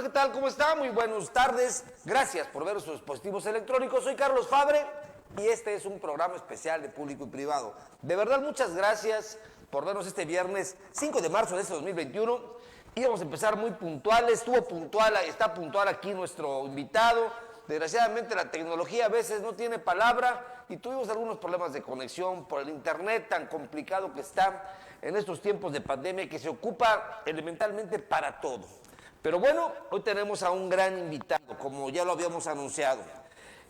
¿qué tal? ¿Cómo está? Muy buenas tardes. Gracias por ver sus dispositivos electrónicos. Soy Carlos Fabre y este es un programa especial de público y privado. De verdad, muchas gracias por vernos este viernes 5 de marzo de este 2021. Íbamos a empezar muy puntuales, está puntual aquí nuestro invitado. Desgraciadamente la tecnología a veces no tiene palabra y tuvimos algunos problemas de conexión por el internet tan complicado que está en estos tiempos de pandemia que se ocupa elementalmente para todo. Pero bueno, hoy tenemos a un gran invitado, como ya lo habíamos anunciado.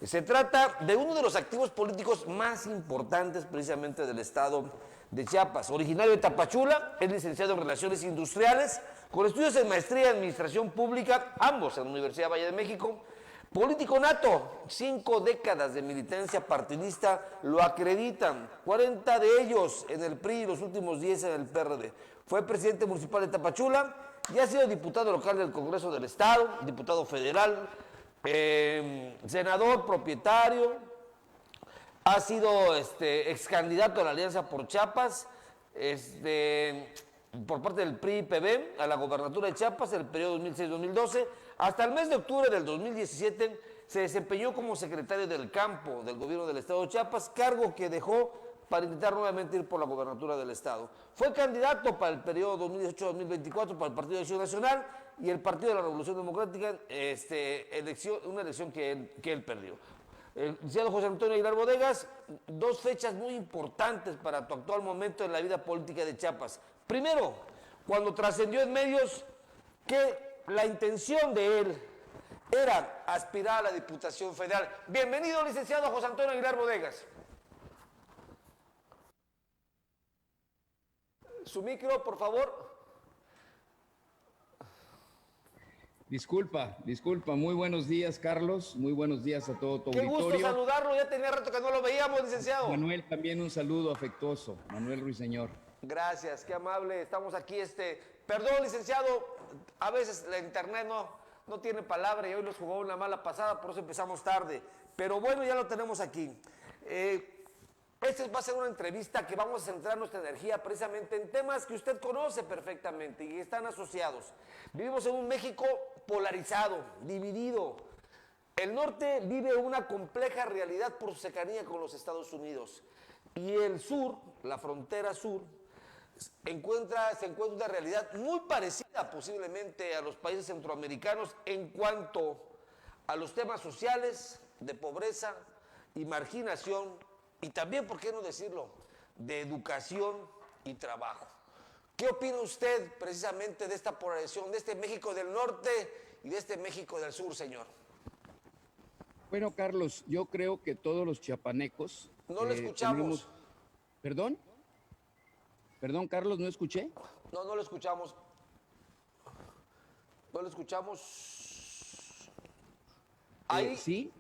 Se trata de uno de los activos políticos más importantes precisamente del estado de Chiapas. Originario de Tapachula, es licenciado en Relaciones Industriales, con estudios en Maestría en Administración Pública, ambos en la Universidad Valle de México. Político nato, 5 décadas de militancia partidista lo acreditan, 40 de ellos en el PRI y los últimos 10 en el PRD. Fue presidente municipal de Tapachula y ha sido diputado local del Congreso del Estado, diputado federal, senador propietario, ha sido ex candidato a la Alianza por Chiapas, por parte del PRI-PB a la gobernatura de Chiapas en el periodo 2006-2012. Hasta el mes de octubre del 2017 se desempeñó como secretario del campo del gobierno del estado de Chiapas, cargo que dejó para intentar nuevamente ir por la gobernatura del estado. Fue candidato para el periodo 2018-2024 para el Partido de Acción Nacional y el Partido de la Revolución Democrática, una elección que él perdió. El licenciado José Antonio Aguilar Bodegas, 2 fechas muy importantes para tu actual momento en la vida política de Chiapas. Primero, cuando trascendió en medios que la intención de él era aspirar a la Diputación Federal. Bienvenido, licenciado José Antonio Aguilar Bodegas. Su micro, por favor. Disculpa. Muy buenos días, Carlos. Muy buenos días a todo tu auditorio. Qué gusto saludarlo, ya tenía rato que no lo veíamos, licenciado. Manuel, también un saludo afectuoso. Manuel Ruiseñor. Gracias, qué amable. Estamos aquí, Perdón, licenciado, a veces la internet no tiene palabra y hoy nos jugó una mala pasada, por eso empezamos tarde. Pero bueno, ya lo tenemos aquí. Esta va a ser una entrevista que vamos a centrar nuestra energía precisamente en temas que usted conoce perfectamente y que están asociados. Vivimos en un México polarizado, dividido. El norte vive una compleja realidad por su cercanía con los Estados Unidos. Y el sur, la frontera sur, se encuentra una realidad muy parecida posiblemente a los países centroamericanos en cuanto a los temas sociales, de pobreza y marginación, y también, ¿por qué no decirlo?, de educación y trabajo. ¿Qué opina usted precisamente de esta polarización, de este México del norte y de este México del sur, señor? Bueno, Carlos, yo creo que todos los chiapanecos... No lo escuchamos. ¿Perdón? Perdón, Carlos, ¿no escuché? No lo escuchamos. No lo escuchamos. Ahí. ¿Sí?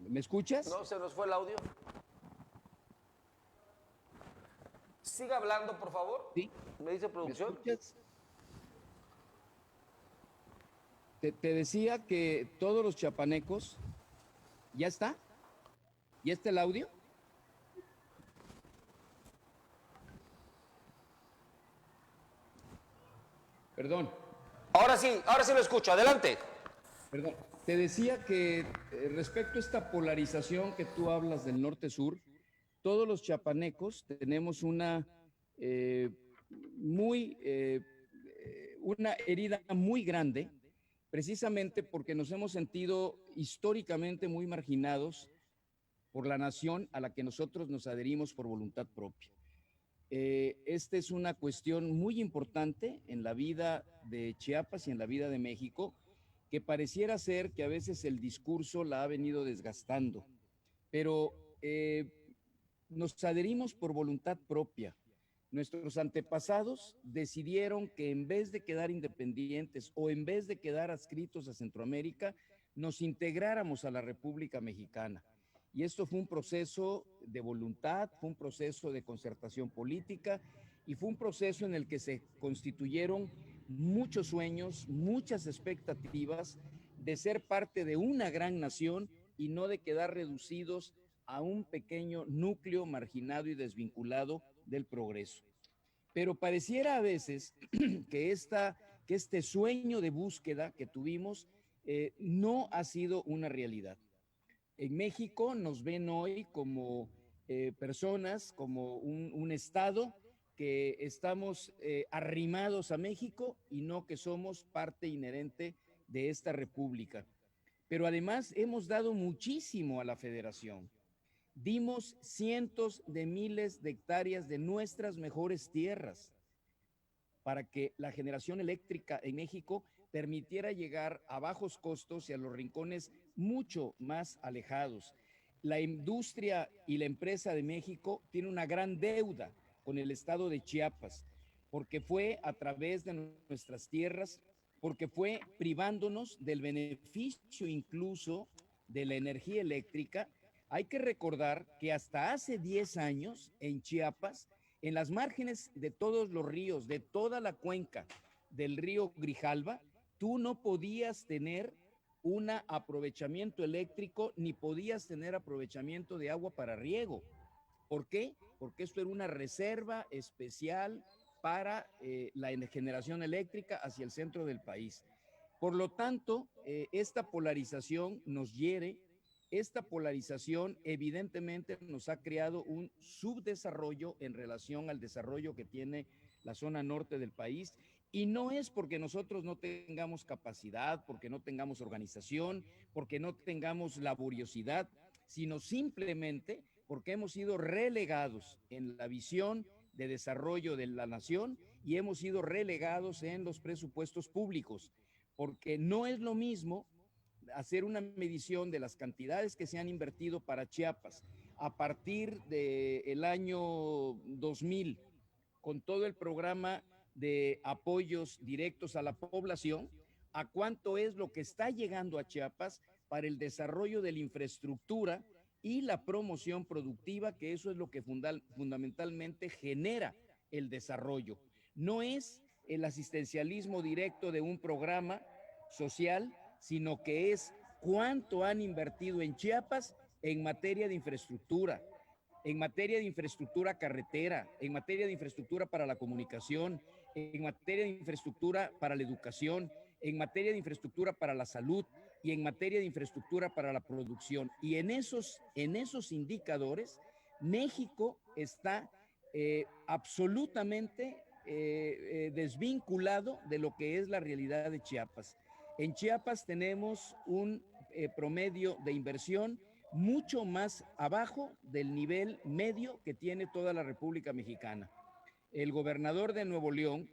¿Me escuchas? No, se nos fue el audio. Siga hablando, por favor. Sí. ¿Me dice producción? ¿Me escuchas? Te decía que todos los chiapanecos... ¿Ya está? ¿Ya está el audio? Perdón. Ahora sí lo escucho. Adelante. Perdón. Te decía que respecto a esta polarización que tú hablas del norte-sur, todos los chiapanecos tenemos una herida muy grande, precisamente porque nos hemos sentido históricamente muy marginados por la nación a la que nosotros nos adherimos por voluntad propia. Esta es una cuestión muy importante en la vida de Chiapas y en la vida de México, que pareciera ser que a veces el discurso la ha venido desgastando, pero nos adherimos por voluntad propia. Nuestros antepasados decidieron que en vez de quedar independientes o en vez de quedar adscritos a Centroamérica, nos integráramos a la República Mexicana. Y esto fue un proceso de voluntad, fue un proceso de concertación política y fue un proceso en el que se constituyeron muchos sueños, muchas expectativas de ser parte de una gran nación y no de quedar reducidos a un pequeño núcleo marginado y desvinculado del progreso. Pero pareciera a veces que este sueño de búsqueda que tuvimos no ha sido una realidad. En México nos ven hoy como personas, como un Estado que estamos arrimados a México y no que somos parte inherente de esta república. Pero además hemos dado muchísimo a la federación. Dimos cientos de miles de hectáreas de nuestras mejores tierras para que la generación eléctrica en México permitiera llegar a bajos costos y a los rincones mucho más alejados. La industria y la empresa de México tiene una gran deuda con el estado de Chiapas, porque fue a través de nuestras tierras, porque fue privándonos del beneficio incluso de la energía eléctrica. Hay que recordar que hasta hace 10 años en Chiapas, en las márgenes de todos los ríos, de toda la cuenca del río Grijalva, tú no podías tener un aprovechamiento eléctrico ni podías tener aprovechamiento de agua para riego. ¿Por qué? Porque esto era una reserva especial para la generación eléctrica hacia el centro del país. Por lo tanto, esta polarización nos hiere. Esta polarización evidentemente nos ha creado un subdesarrollo en relación al desarrollo que tiene la zona norte del país, y no es porque nosotros no tengamos capacidad, porque no tengamos organización, porque no tengamos laboriosidad, sino simplemente porque hemos sido relegados en la visión de desarrollo de la nación y hemos sido relegados en los presupuestos públicos, porque no es lo mismo hacer una medición de las cantidades que se han invertido para Chiapas a partir del año 2000, con todo el programa de apoyos directos a la población, a cuánto es lo que está llegando a Chiapas para el desarrollo de la infraestructura y la promoción productiva, que eso es lo que fundamentalmente genera el desarrollo. No es el asistencialismo directo de un programa social, sino que es cuánto han invertido en Chiapas en materia de infraestructura, en materia de infraestructura carretera, en materia de infraestructura para la comunicación, en materia de infraestructura para la educación, en materia de infraestructura para la salud y en materia de infraestructura para la producción. Y en esos indicadores, México está absolutamente desvinculado de lo que es la realidad de Chiapas. En Chiapas tenemos un promedio de inversión mucho más abajo del nivel medio que tiene toda la República Mexicana. El gobernador de Nuevo León,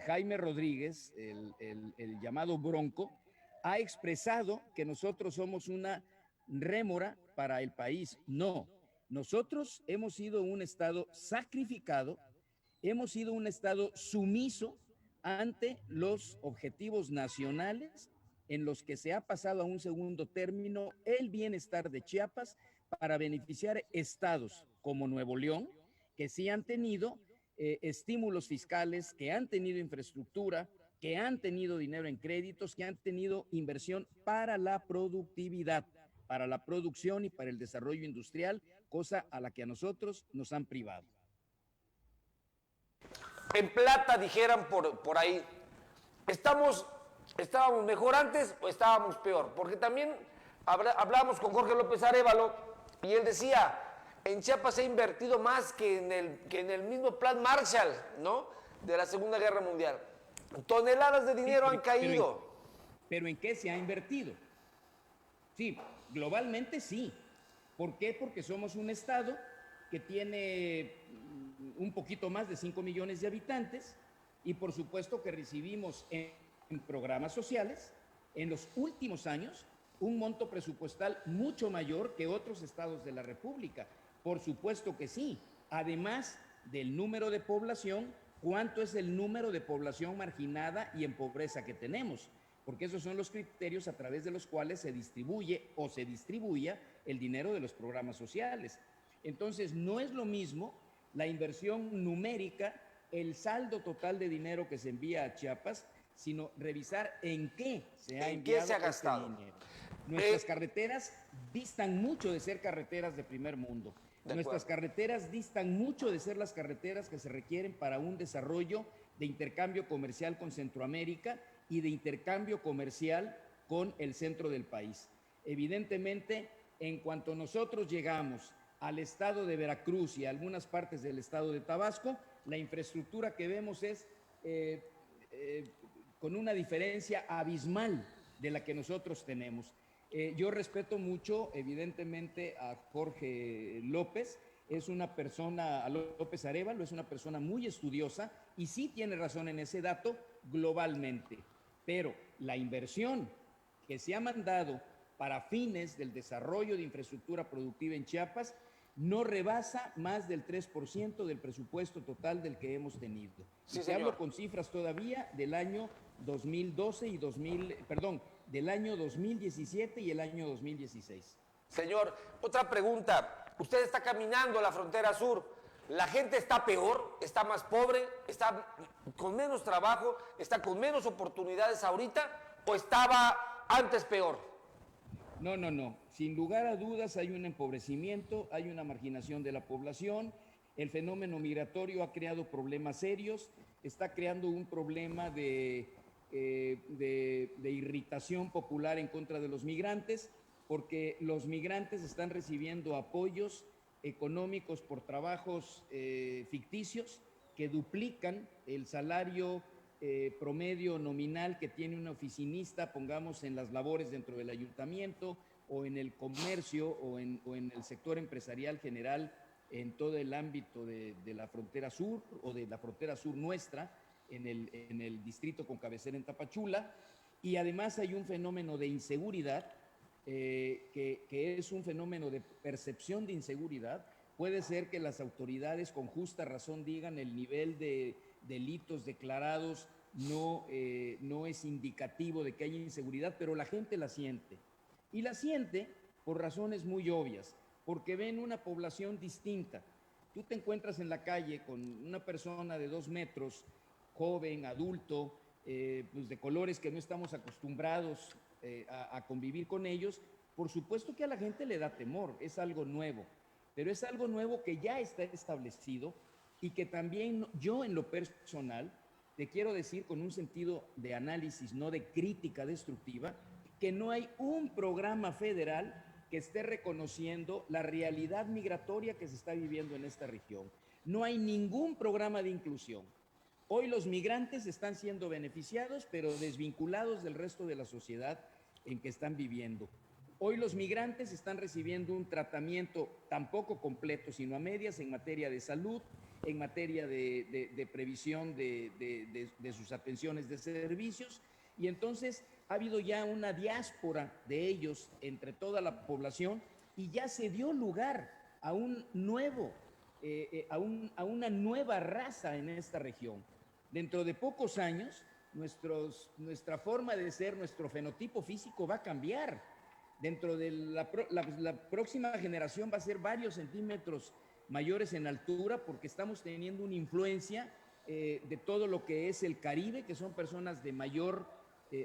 Jaime Rodríguez, el llamado Bronco, ha expresado que nosotros somos una rémora para el país. No, nosotros hemos sido un Estado sacrificado, hemos sido un Estado sumiso ante los objetivos nacionales en los que se ha pasado a un segundo término el bienestar de Chiapas para beneficiar estados como Nuevo León, que sí han tenido estímulos fiscales, que han tenido infraestructura, que han tenido dinero en créditos, que han tenido inversión para la productividad, para la producción y para el desarrollo industrial, cosa a la que a nosotros nos han privado. En plata, dijeran por ahí, ¿estábamos mejor antes o estábamos peor? Porque también hablábamos con Jorge López Arévalo y él decía, en Chiapas se ha invertido más que en el mismo plan Marshall, ¿no?, de la Segunda Guerra Mundial. Toneladas de dinero han caído. ¿Pero en qué se ha invertido? Sí, globalmente sí. ¿Por qué? Porque somos un estado que tiene un poquito más de 5 millones de habitantes y por supuesto que recibimos en programas sociales en los últimos años un monto presupuestal mucho mayor que otros estados de la República. Por supuesto que sí. Además del número de población, ¿cuánto es el número de población marginada y en pobreza que tenemos? Porque esos son los criterios a través de los cuales se distribuye o se distribuya el dinero de los programas sociales. Entonces, no es lo mismo la inversión numérica, el saldo total de dinero que se envía a Chiapas, sino revisar en qué se ha enviado se ha gastado este dinero. Nuestras carreteras distan mucho de ser carreteras de primer mundo. Nuestras carreteras distan mucho de ser las carreteras que se requieren para un desarrollo de intercambio comercial con Centroamérica y de intercambio comercial con el centro del país. Evidentemente, en cuanto nosotros llegamos al estado de Veracruz y a algunas partes del estado de Tabasco, la infraestructura que vemos es con una diferencia abismal de la que nosotros tenemos. Yo respeto mucho, evidentemente, a Jorge López, es una persona, a López Arévalo, es una persona muy estudiosa y sí tiene razón en ese dato globalmente, pero la inversión que se ha mandado para fines del desarrollo de infraestructura productiva en Chiapas no rebasa más del 3% del presupuesto total del que hemos tenido. Sí, y hablo con cifras todavía del año 2012 y del año 2017 y el año 2016. Señor, otra pregunta. Usted está caminando la frontera sur. ¿La gente está peor? ¿Está más pobre? ¿Está con menos trabajo? ¿Está con menos oportunidades ahorita? ¿O estaba antes peor? No. Sin lugar a dudas hay un empobrecimiento, hay una marginación de la población. El fenómeno migratorio ha creado problemas serios, está creando un problema de irritación popular en contra de los migrantes, porque los migrantes están recibiendo apoyos económicos por trabajos ficticios que duplican el salario promedio nominal que tiene un oficinista, pongamos en las labores dentro del ayuntamiento o en el comercio o en el sector empresarial general en todo el ámbito de la frontera sur o de la frontera sur nuestra, en el distrito con cabecera en Tapachula. Y además hay un fenómeno de inseguridad que es un fenómeno de percepción de inseguridad. Puede ser que las autoridades con justa razón digan el nivel de delitos declarados no es indicativo de que haya inseguridad, pero la gente la siente. Y la siente por razones muy obvias, porque ven una población distinta. Tú te encuentras en la calle con una persona de 2 metros, joven, adulto, pues de colores que no estamos acostumbrados a convivir con ellos. Por supuesto que a la gente le da temor, es algo nuevo, pero es algo nuevo que ya está establecido y que también yo en lo personal te quiero decir con un sentido de análisis, no de crítica destructiva, que no hay un programa federal que esté reconociendo la realidad migratoria que se está viviendo en esta región. No hay ningún programa de inclusión. Hoy los migrantes están siendo beneficiados, pero desvinculados del resto de la sociedad en que están viviendo. Hoy los migrantes están recibiendo un tratamiento tampoco completo, sino a medias en materia de salud, en materia de previsión de sus atenciones de servicios, y entonces ha habido ya una diáspora de ellos entre toda la población y ya se dio lugar a un nuevo, a una nueva raza en esta región. Dentro de pocos años, nuestra forma de ser, nuestro fenotipo físico va a cambiar. Dentro de la próxima generación va a ser varios centímetros mayores en altura, porque estamos teniendo una influencia de todo lo que es el Caribe, que son personas de mayor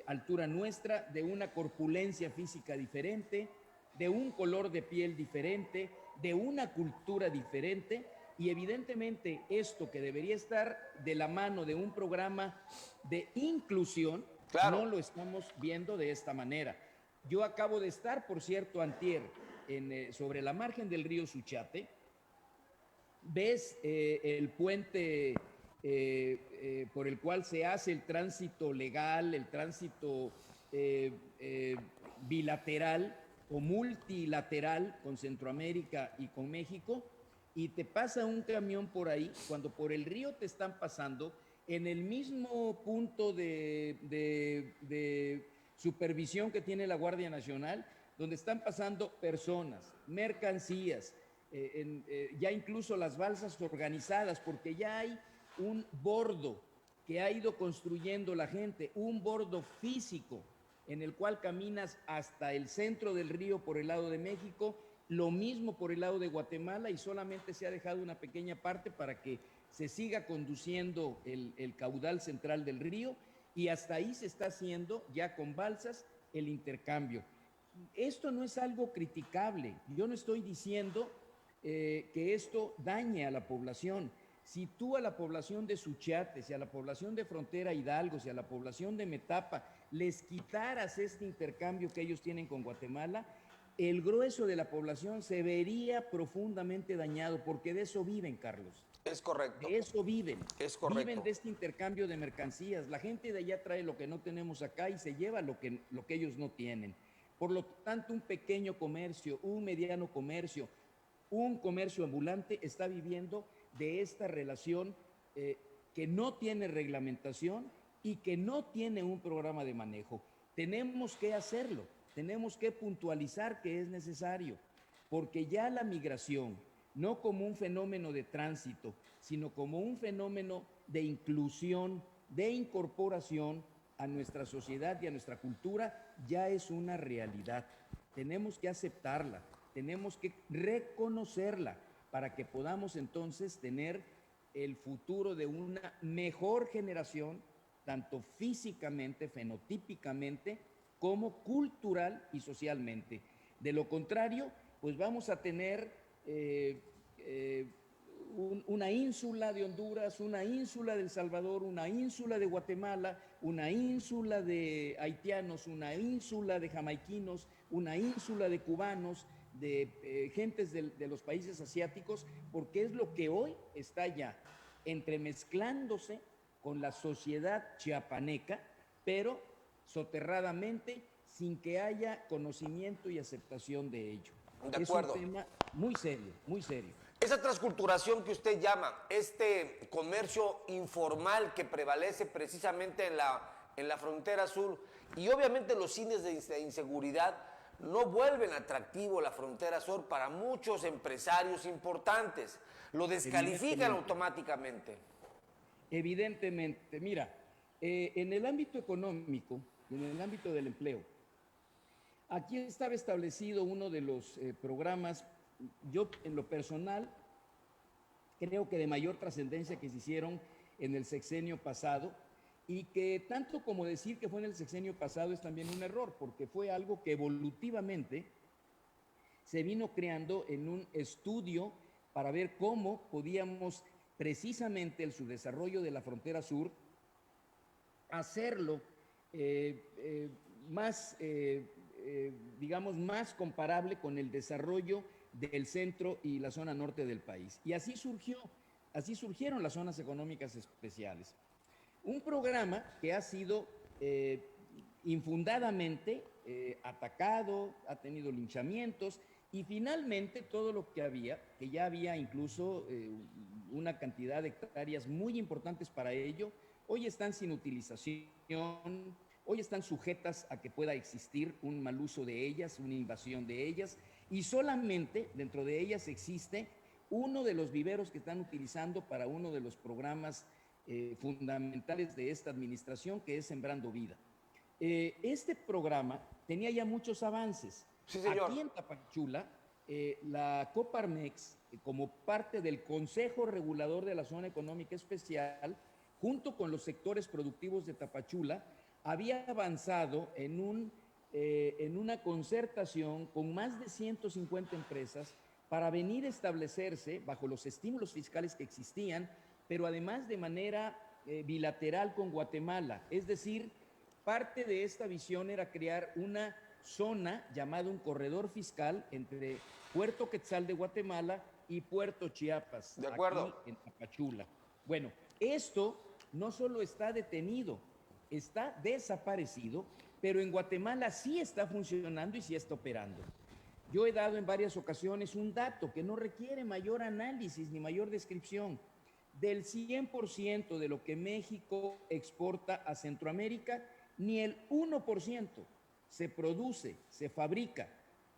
altura nuestra, de una corpulencia física diferente, de un color de piel diferente, de una cultura diferente. Y evidentemente esto que debería estar de la mano de un programa de inclusión, claro, no lo estamos viendo de esta manera. Yo acabo de estar, por cierto, antier, sobre la margen del río Suchiate. Ves el puente por el cual se hace el tránsito legal, el tránsito bilateral o multilateral con Centroamérica y con México, y te pasa un camión por ahí, cuando por el río te están pasando, en el mismo punto de supervisión que tiene la Guardia Nacional, donde están pasando personas, mercancías, ya incluso las balsas organizadas, porque ya hay un bordo que ha ido construyendo la gente, un bordo físico en el cual caminas hasta el centro del río por el lado de México, lo mismo por el lado de Guatemala, y solamente se ha dejado una pequeña parte para que se siga conduciendo el caudal central del río, y hasta ahí se está haciendo ya con balsas el intercambio. Esto no es algo criticable, yo no estoy diciendo que esto dañe a la población. Si tú a la población de Suchiate, si a la población de Frontera Hidalgo, si a la población de Metapa les quitaras este intercambio que ellos tienen con Guatemala, el grueso de la población se vería profundamente dañado, porque de eso viven, Carlos. Es correcto. De eso viven. Es correcto. Viven de este intercambio de mercancías. La gente de allá trae lo que no tenemos acá y se lleva lo que ellos no tienen. Por lo tanto, un pequeño comercio, un mediano comercio, un comercio ambulante está viviendo de esta relación que no tiene reglamentación y que no tiene un programa de manejo. Tenemos que hacerlo, tenemos que puntualizar que es necesario, porque ya la migración, no como un fenómeno de tránsito, sino como un fenómeno de inclusión, de incorporación a nuestra sociedad y a nuestra cultura, ya es una realidad. Tenemos que aceptarla, tenemos que reconocerla para que podamos entonces tener el futuro de una mejor generación, tanto físicamente, fenotípicamente, como cultural y socialmente. De lo contrario, pues vamos a tener una ínsula de Honduras, una ínsula de El Salvador, una ínsula de Guatemala, una ínsula de haitianos, una ínsula de jamaiquinos, una ínsula de cubanos, de gentes de los países asiáticos, porque es lo que hoy está ya entremezclándose con la sociedad chiapaneca, pero soterradamente, sin que haya conocimiento y aceptación de ello. De acuerdo. Es un tema muy serio, muy serio. Esa transculturación que usted llama, este comercio informal que prevalece precisamente en la frontera sur, y obviamente los índices de inseguridad no vuelven atractivo la frontera sur para muchos empresarios importantes. Lo descalifican automáticamente. Evidentemente. Mira, en el ámbito económico, en el ámbito del empleo, aquí estaba establecido uno de los programas, yo en lo personal creo que de mayor trascendencia, que se hicieron en el sexenio pasado, y que tanto como decir que fue en el sexenio pasado es también un error, porque fue algo que evolutivamente se vino creando en un estudio para ver cómo podíamos precisamente el subdesarrollo de la frontera sur hacerlo más, digamos, más comparable con el desarrollo del centro y la zona norte del país. Y así surgieron las zonas económicas especiales. Un programa que ha sido infundadamente atacado, ha tenido linchamientos, y finalmente todo lo que había, que ya había incluso una cantidad de hectáreas muy importantes para ello, hoy están sin utilización, hoy están sujetas a que pueda existir un mal uso de ellas, una invasión de ellas, y solamente dentro de ellas existe uno de los viveros que están utilizando para uno de los programas fundamentales de esta administración, que es Sembrando Vida. Este programa tenía ya muchos avances. Sí, señor. Aquí en Tapachula, la Coparmex, como parte del Consejo Regulador de la Zona Económica Especial, junto con los sectores productivos de Tapachula, había avanzado en una concertación con más de 150 empresas para venir a establecerse bajo los estímulos fiscales que existían, pero además de manera bilateral con Guatemala. Es decir, parte de esta visión era crear una zona llamada un corredor fiscal entre Puerto Quetzal de Guatemala y Puerto Chiapas, de acuerdo, aquí en Tapachula. Bueno, esto no solo está detenido, está desaparecido, pero en Guatemala sí está funcionando y sí está operando. Yo he dado en varias ocasiones un dato que no requiere mayor análisis ni mayor descripción. Del 100% de lo que México exporta a Centroamérica, ni el 1% se produce, se fabrica,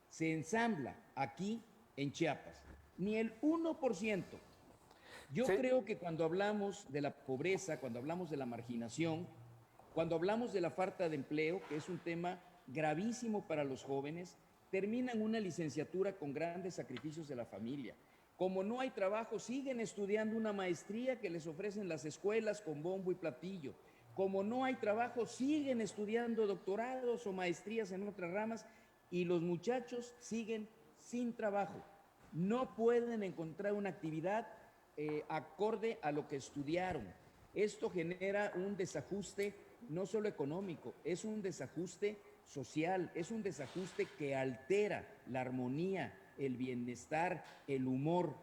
se ensambla aquí en Chiapas. Ni el 1%. Yo creo que cuando hablamos de la pobreza, cuando hablamos de la marginación, cuando hablamos de la falta de empleo, que es un tema gravísimo para los jóvenes, terminan una licenciatura con grandes sacrificios de la familia. Como no hay trabajo, siguen estudiando una maestría que les ofrecen las escuelas con bombo y platillo. Como no hay trabajo, siguen estudiando doctorados o maestrías en otras ramas, y los muchachos siguen sin trabajo. No pueden encontrar una actividad acorde a lo que estudiaron. Esto genera un desajuste no solo económico, es un desajuste social, es un desajuste que altera la armonía, el bienestar, el humor.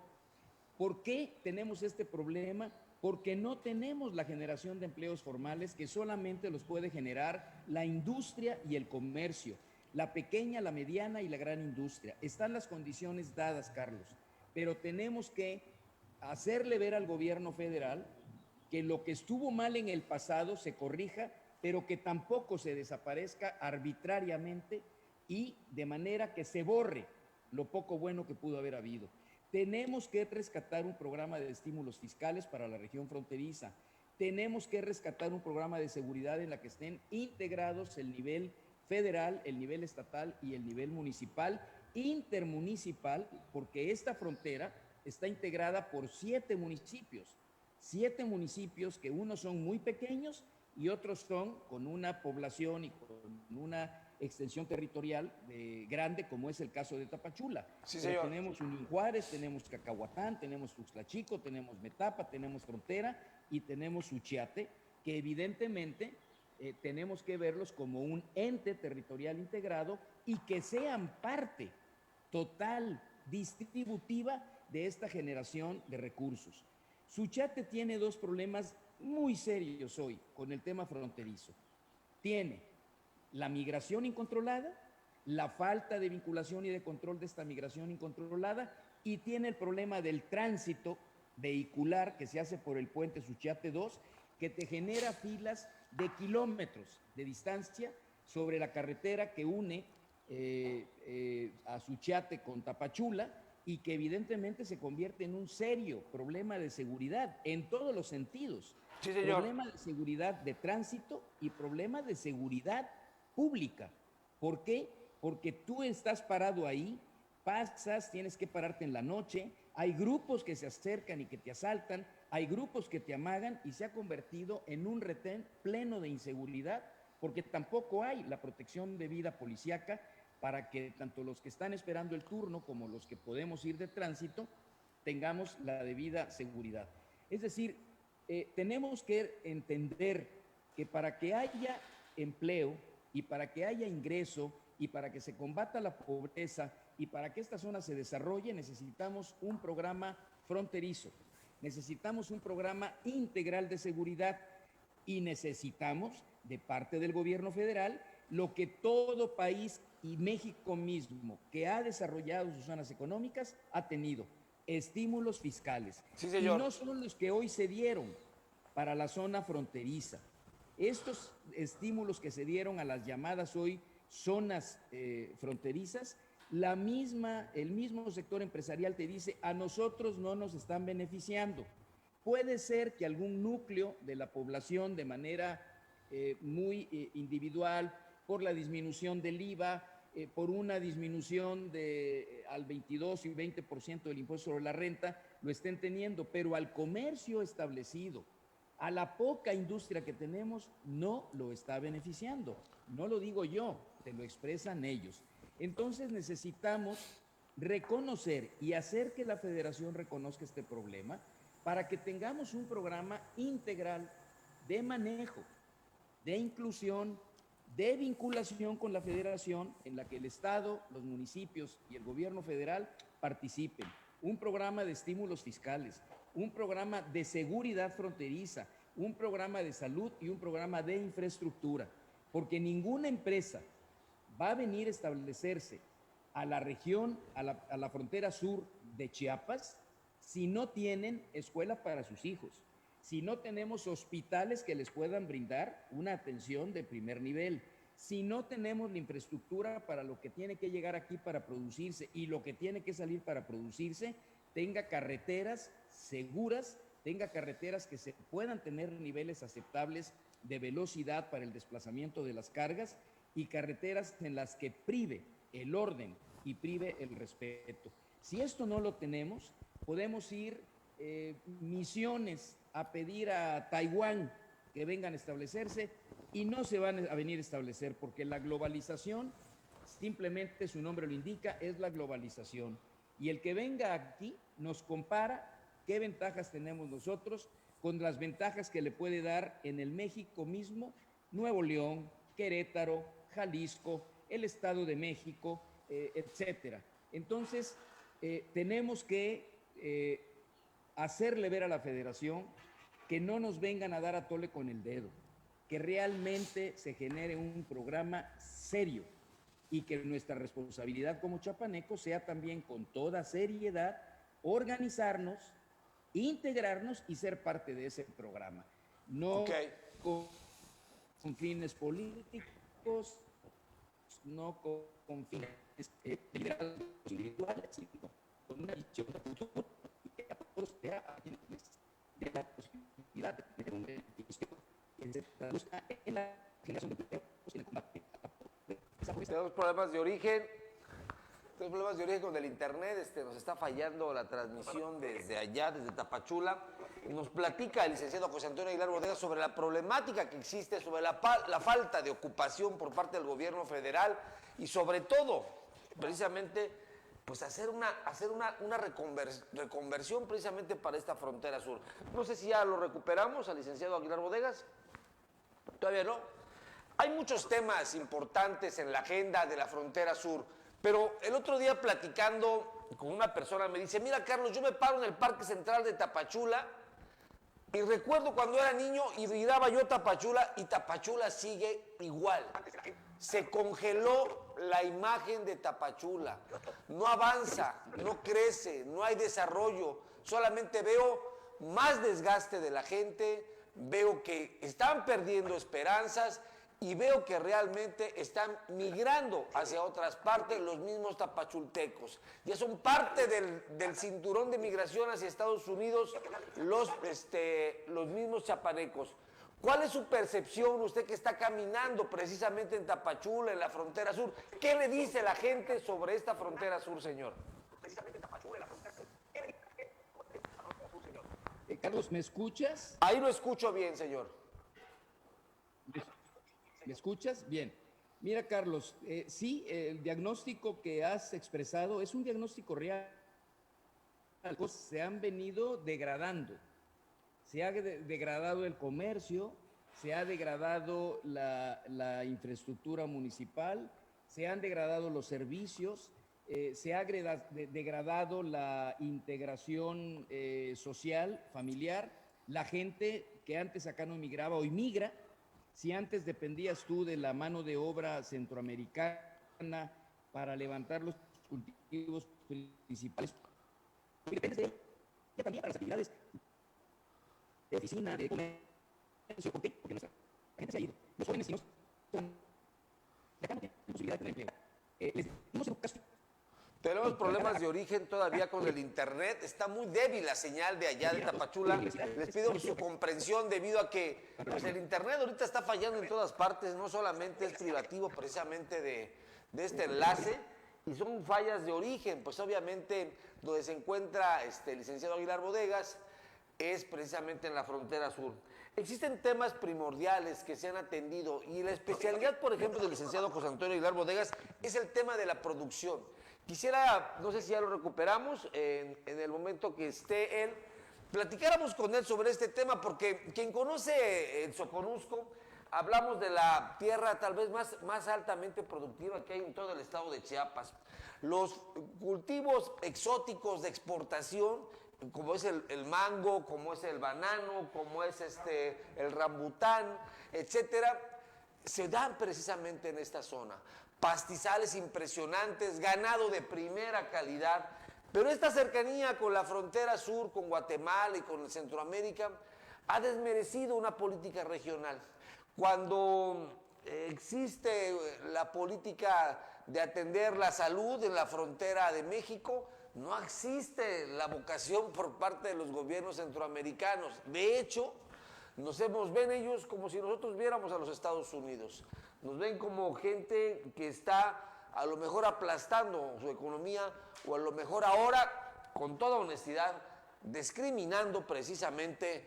¿Por qué tenemos este problema? Porque no tenemos la generación de empleos formales que solamente los puede generar la industria y el comercio, la pequeña, la mediana y la gran industria. Están las condiciones dadas, Carlos, pero tenemos que hacerle ver al gobierno federal que lo que estuvo mal en el pasado se corrija, pero que tampoco se desaparezca arbitrariamente y de manera que se borre lo poco bueno que pudo haber habido. Tenemos que rescatar un programa de estímulos fiscales para la región fronteriza. Tenemos que rescatar un programa de seguridad en la que estén integrados el nivel federal, el nivel estatal y el nivel municipal, intermunicipal, porque esta frontera está integrada por 7 municipios. 7 municipios que unos son muy pequeños y otros son con una población y con una extensión territorial grande, como es el caso de Tapachula. Sí, señor. Tenemos Unión Juárez, tenemos Cacahuatán, tenemos Tuxtla Chico, tenemos Metapa, tenemos Frontera y tenemos Uchiate, que evidentemente tenemos que verlos como un ente territorial integrado y que sean parte total, distributiva de esta generación de recursos. Suchiate tiene 2 problemas muy serios hoy con el tema fronterizo. Tiene la migración incontrolada, la falta de vinculación y de control de esta migración incontrolada, y tiene el problema del tránsito vehicular que se hace por el puente Suchiate 2, que te genera filas de kilómetros de distancia sobre la carretera que une a Suchiate con Tapachula, y que evidentemente se convierte en un serio problema de seguridad en todos los sentidos. Sí, señor. Problema de seguridad de tránsito y problema de seguridad pública. ¿Por qué? Porque tú estás parado ahí, pasas, tienes que pararte en la noche, hay grupos que se acercan y que te asaltan, hay grupos que te amagan, y se ha convertido en un retén pleno de inseguridad, porque tampoco hay la protección debida policíaca para que tanto los que están esperando el turno como los que podemos ir de tránsito tengamos la debida seguridad. Es decir, tenemos que entender que para que haya empleo y para que haya ingreso y para que se combata la pobreza y para que esta zona se desarrolle, necesitamos un programa fronterizo, necesitamos un programa integral de seguridad y necesitamos de parte del gobierno federal lo que todo país y México mismo que ha desarrollado sus zonas económicas ha tenido: estímulos fiscales. Sí, señor. Y no son los que hoy se dieron para la zona fronteriza. Estos estímulos que se dieron a las llamadas hoy zonas fronterizas, el mismo sector empresarial te dice: a nosotros no nos están beneficiando. Puede ser que algún núcleo de la población de manera muy individual, por la disminución del IVA, por una disminución al 22 y 20% del impuesto sobre la renta, lo estén teniendo, pero al comercio establecido, a la poca industria que tenemos, no lo está beneficiando. No lo digo yo, te lo expresan ellos. Entonces necesitamos reconocer y hacer que la Federación reconozca este problema para que tengamos un programa integral de manejo, de inclusión, de vinculación con la Federación, en la que el Estado, los municipios y el gobierno federal participen. Un programa de estímulos fiscales, un programa de seguridad fronteriza, un programa de salud y un programa de infraestructura, porque ninguna empresa va a venir a establecerse a la región, a la frontera sur de Chiapas, si no tienen escuela para sus hijos, si no tenemos hospitales que les puedan brindar una atención de primer nivel, si no tenemos la infraestructura para lo que tiene que llegar aquí para producirse y lo que tiene que salir para producirse, tenga carreteras seguras, tenga carreteras que se puedan tener niveles aceptables de velocidad para el desplazamiento de las cargas y carreteras en las que prive el orden y prive el respeto. Si esto no lo tenemos, podemos ir misiones a pedir a Taiwán que vengan a establecerse y no se van a venir a establecer, porque la globalización, simplemente su nombre lo indica, es la globalización. Y el que venga aquí nos compara ¿Qué ventajas tenemos nosotros con las ventajas que le puede dar en el México mismo, Nuevo León, Querétaro, Jalisco, el Estado de México, etcétera? Entonces, tenemos que hacerle ver a la Federación que no nos vengan a dar a tole con el dedo, que realmente se genere un programa serio y que nuestra responsabilidad como chapanecos sea también con toda seriedad organizarnos, integrarnos y ser parte de ese programa. No con fines políticos, no con fines individuales, sino con una visión de futuro que a todos sea de la posibilidad de tener un beneficio que se traduzca en la generación de empleos y en el combate a la pobreza. Tenemos problemas de origen. Tenemos problemas de origen con el internet. Nos está fallando la transmisión desde allá, desde Tapachula. Y nos platica el licenciado José Antonio Aguilar Bodegas sobre la problemática que existe, sobre la falta de ocupación por parte del gobierno federal y sobre todo, precisamente, pues hacer una reconversión precisamente para esta frontera sur. No sé si ya lo recuperamos al licenciado Aguilar Bodegas. Todavía no. Hay muchos temas importantes en la agenda de la frontera sur, pero el otro día platicando con una persona me dice, mira Carlos, yo me paro en el Parque Central de Tapachula y recuerdo cuando era niño y miraba yo Tapachula y Tapachula sigue igual. Se congeló la imagen de Tapachula, no avanza, no crece, no hay desarrollo, solamente veo más desgaste de la gente, veo que están perdiendo esperanzas y veo que realmente están migrando hacia otras partes los mismos tapachultecos. Ya son parte del cinturón de migración hacia Estados Unidos los mismos chapanecos. ¿Cuál es su percepción, usted que está caminando precisamente en Tapachula, en la frontera sur? ¿Qué le dice la gente sobre esta frontera sur, señor? Carlos, ¿me escuchas? Ahí lo escucho bien, señor. ¿Me escuchas? Bien. Mira, Carlos, sí, el diagnóstico que has expresado es un diagnóstico real. Se han venido degradando. Se ha degradado el comercio, se ha degradado la infraestructura municipal, se han degradado los servicios, se ha degradado la integración social, familiar. La gente que antes acá no migraba, hoy migra. Si antes dependías tú de la mano de obra centroamericana para levantar los cultivos principales, hoy dependes de ella también para las actividades de oficina, de comercio. ¿Por qué? Porque nuestra gente se ha ido. Los jóvenes y acá no tienen posibilidad de tener empleo. Les dimos educación. Tenemos problemas de origen todavía con el internet. Está muy débil la señal de allá de Tapachula. Les pido su comprensión debido a que pues, el internet ahorita está fallando en todas partes. No solamente es privativo precisamente de este enlace. Y son fallas de origen. Pues obviamente donde se encuentra el licenciado Aguilar Bodegas es precisamente en la frontera sur. Existen temas primordiales que se han atendido y la especialidad, por ejemplo, del licenciado José Antonio Aguilar Bodegas es el tema de la producción. Quisiera, no sé si ya lo recuperamos, en el momento que esté él, platicáramos con él sobre este tema, porque quien conoce el Soconusco, hablamos de la tierra tal vez más altamente productiva que hay en todo el estado de Chiapas. Los cultivos exóticos de exportación, como es el mango, como es el banano, como es el rambután, etcétera, se dan precisamente en esta zona. Pastizales impresionantes, ganado de primera calidad, pero esta cercanía con la frontera sur, con Guatemala y con Centroamérica, ha desmerecido una política regional. Cuando existe la política de atender la salud en la frontera de México, no existe la vocación por parte de los gobiernos centroamericanos. De hecho, nos ven ellos como si nosotros viéramos a los Estados Unidos. Nos ven como gente que está a lo mejor aplastando su economía o a lo mejor ahora, con toda honestidad, discriminando precisamente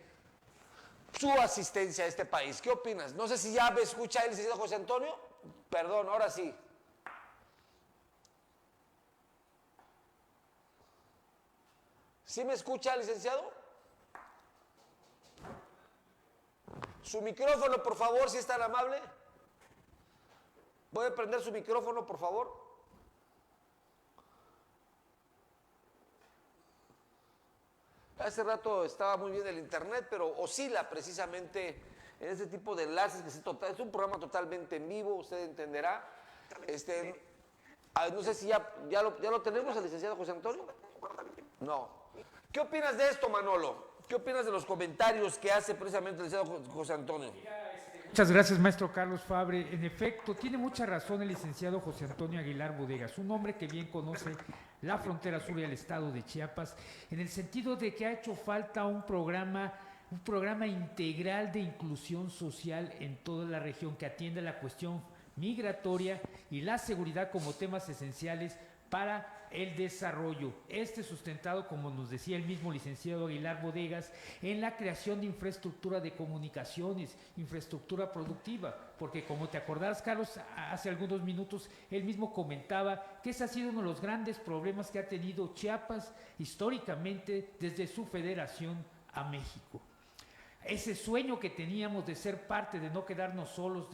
su asistencia a este país. ¿Qué opinas? No sé si ya me escucha el licenciado José Antonio. Perdón, ahora sí. ¿Sí me escucha, licenciado? Su micrófono, por favor, si es tan amable. ¿Puede prender su micrófono, por favor? Hace rato estaba muy bien el internet, pero oscila precisamente en ese tipo de enlaces que es un programa totalmente en vivo, usted entenderá. No sé si ya lo tenemos, el licenciado José Antonio. No. ¿Qué opinas de esto, Manolo? ¿Qué opinas de los comentarios que hace precisamente el licenciado José Antonio? Muchas gracias, maestro Carlos Fabre. En efecto, tiene mucha razón el licenciado José Antonio Aguilar Bodegas, un hombre que bien conoce la frontera sur y el estado de Chiapas, en el sentido de que ha hecho falta un programa integral de inclusión social en toda la región que atienda la cuestión migratoria y la seguridad como temas esenciales para el desarrollo. Sustentado, como nos decía el mismo licenciado Aguilar Bodegas, en la creación de infraestructura de comunicaciones, infraestructura productiva, porque como te acordarás, Carlos, hace algunos minutos él mismo comentaba que ese ha sido uno de los grandes problemas que ha tenido Chiapas históricamente desde su federación a México. Ese sueño que teníamos de ser parte, de no quedarnos solos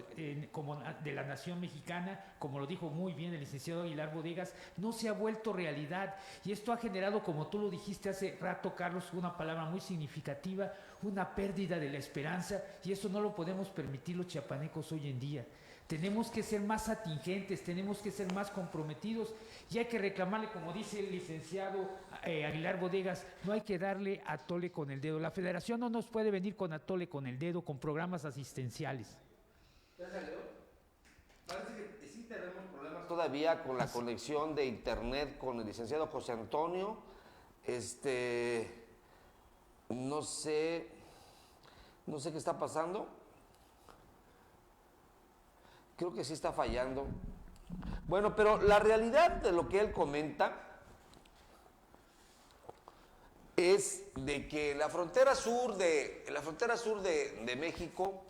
como de la nación mexicana, como lo dijo muy bien el licenciado Aguilar Bodegas, no se ha vuelto realidad. Y esto ha generado, como tú lo dijiste hace rato, Carlos, una palabra muy significativa, una pérdida de la esperanza, y eso no lo podemos permitir los chiapanecos hoy en día. Tenemos que ser más atingentes, tenemos que ser más comprometidos y hay que reclamarle, como dice el licenciado Aguilar Bodegas, no hay que darle a tole con el dedo. La federación no nos puede venir con atole con el dedo, con programas asistenciales. Parece que sí tenemos problemas todavía con la conexión de internet con el licenciado José Antonio. No sé qué está pasando. Creo que sí está fallando. Bueno, pero la realidad de lo que él comenta es de que la frontera sur de México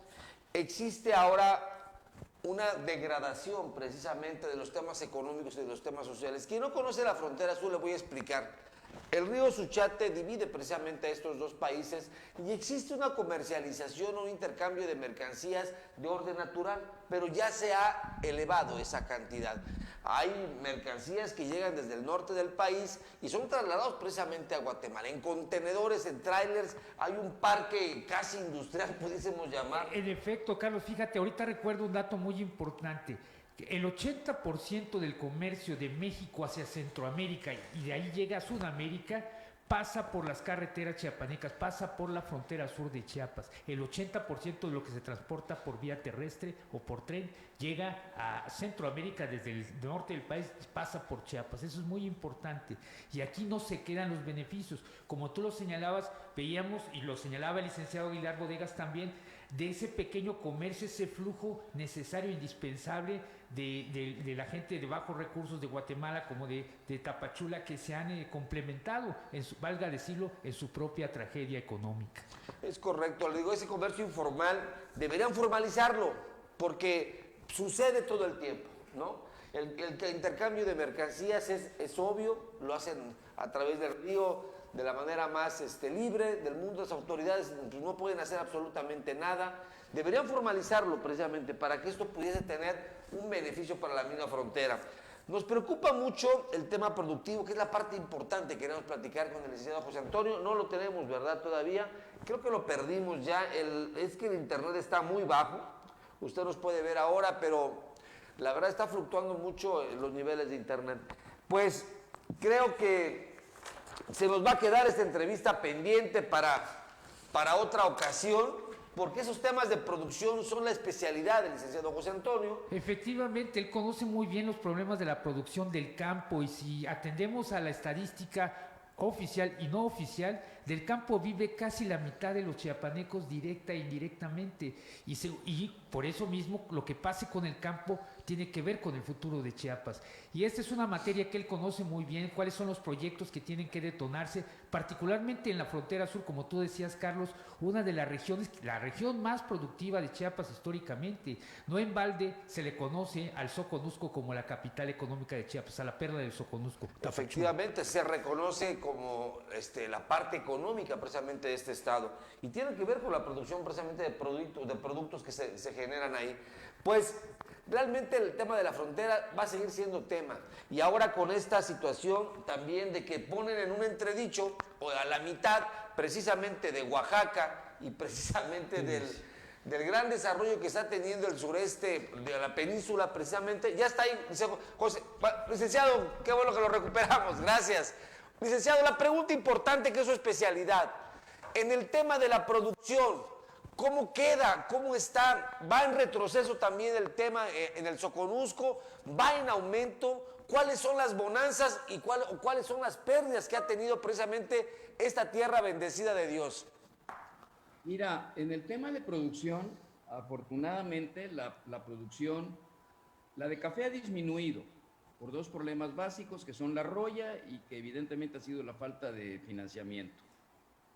existe ahora una degradación precisamente de los temas económicos y de los temas sociales. Quien no conoce la frontera sur, le voy a explicar. El río Suchate divide precisamente a estos dos países y existe una comercialización o un intercambio de mercancías de orden natural, pero ya se ha elevado esa cantidad. Hay mercancías que llegan desde el norte del país y son trasladados precisamente a Guatemala, en contenedores, en trailers. Hay un parque casi industrial, pudiésemos llamar. En efecto, Carlos, fíjate, ahorita recuerdo un dato muy importante. El 80% del comercio de México hacia Centroamérica y de ahí llega a Sudamérica pasa por las carreteras chiapanecas, pasa por la frontera sur de Chiapas. El 80% de lo que se transporta por vía terrestre o por tren llega a Centroamérica desde el norte del país, pasa por Chiapas. Eso es muy importante. Y aquí no se quedan los beneficios. Como tú lo señalabas, veíamos, y lo señalaba el licenciado Aguilar Bodegas también, de ese pequeño comercio, ese flujo necesario, indispensable de la gente de bajos recursos de Guatemala como de Tapachula, que se han complementado, valga decirlo, en su propia tragedia económica. Es correcto, le digo, ese comercio informal deberían formalizarlo, porque sucede todo el tiempo, ¿no? El intercambio de mercancías es obvio, lo hacen a través del río, de la manera más libre del mundo. Las autoridades pues, no pueden hacer absolutamente nada. Deberían formalizarlo precisamente para que esto pudiese tener un beneficio para la misma frontera. Nos preocupa mucho el tema productivo, que es la parte importante que queremos platicar con el licenciado José Antonio. No lo tenemos, ¿verdad? Todavía. Creo que lo perdimos ya. Es que el internet está muy bajo. Usted nos puede ver ahora, pero la verdad está fluctuando mucho los niveles de internet. Pues creo que se nos va a quedar esta entrevista pendiente para otra ocasión, porque esos temas de producción son la especialidad del licenciado José Antonio. Efectivamente, él conoce muy bien los problemas de la producción del campo, y si atendemos a la estadística oficial y no oficial, del campo vive casi la mitad de los chiapanecos directa e indirectamente, y por eso mismo lo que pase con el campo tiene que ver con el futuro de Chiapas. Y esta es una materia que él conoce muy bien, cuáles son los proyectos que tienen que detonarse particularmente en la frontera sur, como tú decías, Carlos, una de las regiones, la región más productiva de Chiapas históricamente. No en balde se le conoce al Soconusco como la capital económica de Chiapas, a la perla del Soconusco. Efectivamente, se reconoce como la parte económica precisamente de este estado y tiene que ver con la producción precisamente de productos que se generan ahí. Pues realmente el tema de la frontera va a seguir siendo tema y ahora con esta situación también de que ponen en un entredicho o a la mitad precisamente de Oaxaca y precisamente del gran desarrollo que está teniendo el sureste de la península precisamente, ya está ahí, licenciado, qué bueno que lo recuperamos, gracias. Licenciado, la pregunta importante que es su especialidad, en el tema de la producción, ¿cómo queda? ¿Cómo está? ¿Va en retroceso también el tema en el Soconusco? ¿Va en aumento? ¿Cuáles son las bonanzas y cuáles son las pérdidas que ha tenido precisamente esta tierra bendecida de Dios? Mira, en el tema de producción, afortunadamente la producción, la de café ha disminuido por dos problemas básicos que son la roya y que evidentemente ha sido la falta de financiamiento.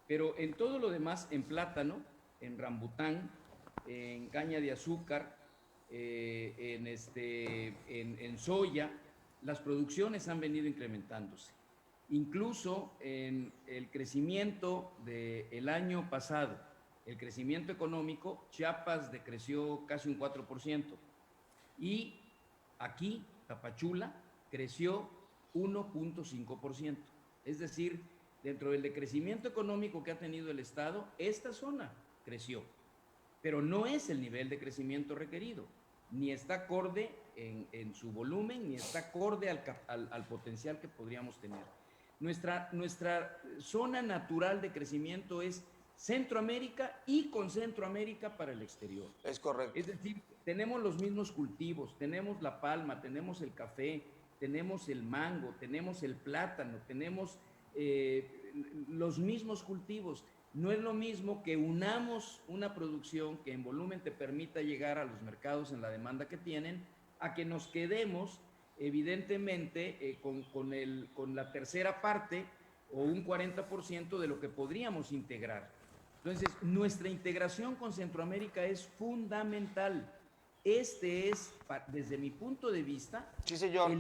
Pero en todo lo demás, en plátano, en rambután, en caña de azúcar, en soya, las producciones han venido incrementándose. Incluso en el crecimiento del año pasado, el crecimiento económico, Chiapas decreció casi un 4%. Y aquí, Tapachula, creció 1.5%. Es decir, dentro del decrecimiento económico que ha tenido el Estado, esta zona creció. Pero no es el nivel de crecimiento requerido. Ni está acorde en su volumen, ni está acorde al potencial que podríamos tener. Nuestra zona natural de crecimiento es Centroamérica y con Centroamérica para el exterior. Es correcto. Es decir, tenemos los mismos cultivos, tenemos la palma, tenemos el café, tenemos el mango, tenemos el plátano, tenemos los mismos cultivos. No es lo mismo que unamos una producción que en volumen te permita llegar a los mercados en la demanda que tienen, a que nos quedemos evidentemente con la tercera parte o un 40% de lo que podríamos integrar. Entonces, nuestra integración con Centroamérica es fundamental. Este es, desde mi punto de vista, sí, señor,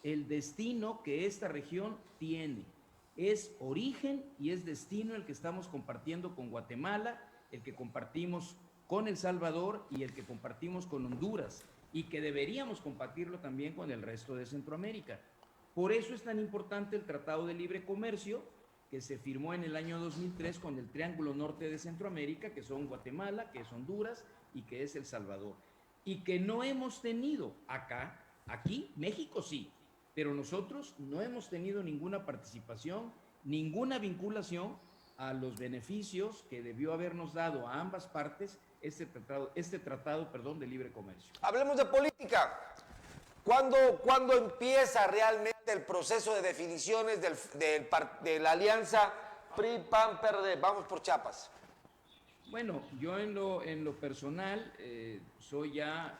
el destino que esta región tiene. Es origen y es destino el que estamos compartiendo con Guatemala, el que compartimos con El Salvador y el que compartimos con Honduras, y que deberíamos compartirlo también con el resto de Centroamérica. Por eso es tan importante el Tratado de Libre Comercio que se firmó en el año 2003 con el Triángulo Norte de Centroamérica, que son Guatemala, que es Honduras y que es El Salvador. Y que no hemos tenido aquí, México sí, pero nosotros no hemos tenido ninguna participación, ninguna vinculación a los beneficios que debió habernos dado a ambas partes este tratado de libre comercio. Hablemos de política. ¿Cuándo empieza realmente el proceso de definiciones de la alianza PRI-PAN-PRD? Vamos por Chiapas. Bueno, yo en lo personal, ya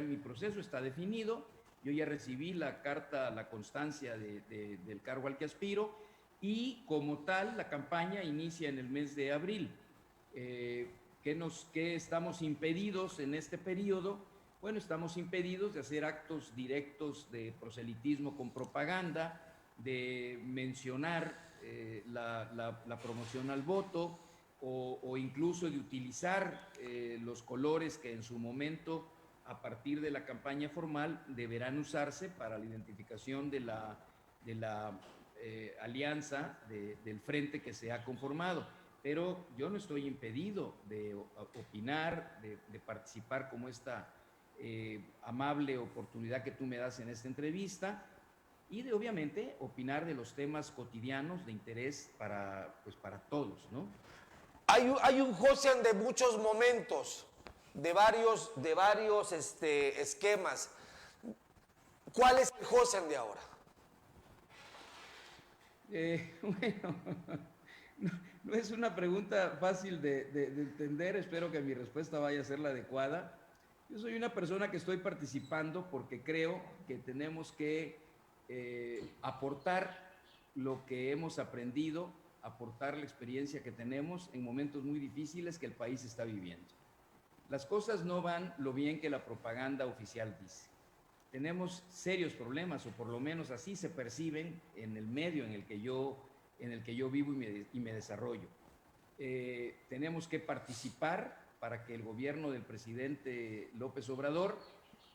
mi proceso está definido. Yo ya recibí la carta, la constancia del cargo al que aspiro, y como tal la campaña inicia en el mes de abril. ¿Qué estamos impedidos en este periodo? Bueno, estamos impedidos de hacer actos directos de proselitismo con propaganda, de mencionar la promoción al voto o incluso de utilizar los colores que en su momento, a partir de la campaña formal, deberán usarse para la identificación de la alianza del frente que se ha conformado. Pero yo no estoy impedido de opinar, de participar como esta amable oportunidad que tú me das en esta entrevista, y de obviamente opinar de los temas cotidianos de interés para todos, ¿no? Hay un Josian de muchos momentos, de varios esquemas. ¿Cuál es el Josian de ahora? Bueno, no es una pregunta fácil de entender. Espero que mi respuesta vaya a ser la adecuada. Yo soy una persona que estoy participando porque creo que tenemos que aportar lo que hemos aprendido, aportar la experiencia que tenemos en momentos muy difíciles que el país está viviendo. Las cosas no van lo bien que la propaganda oficial dice. Tenemos serios problemas, o por lo menos así se perciben en el medio en el que yo vivo y me desarrollo. Tenemos que participar para que el gobierno del presidente López Obrador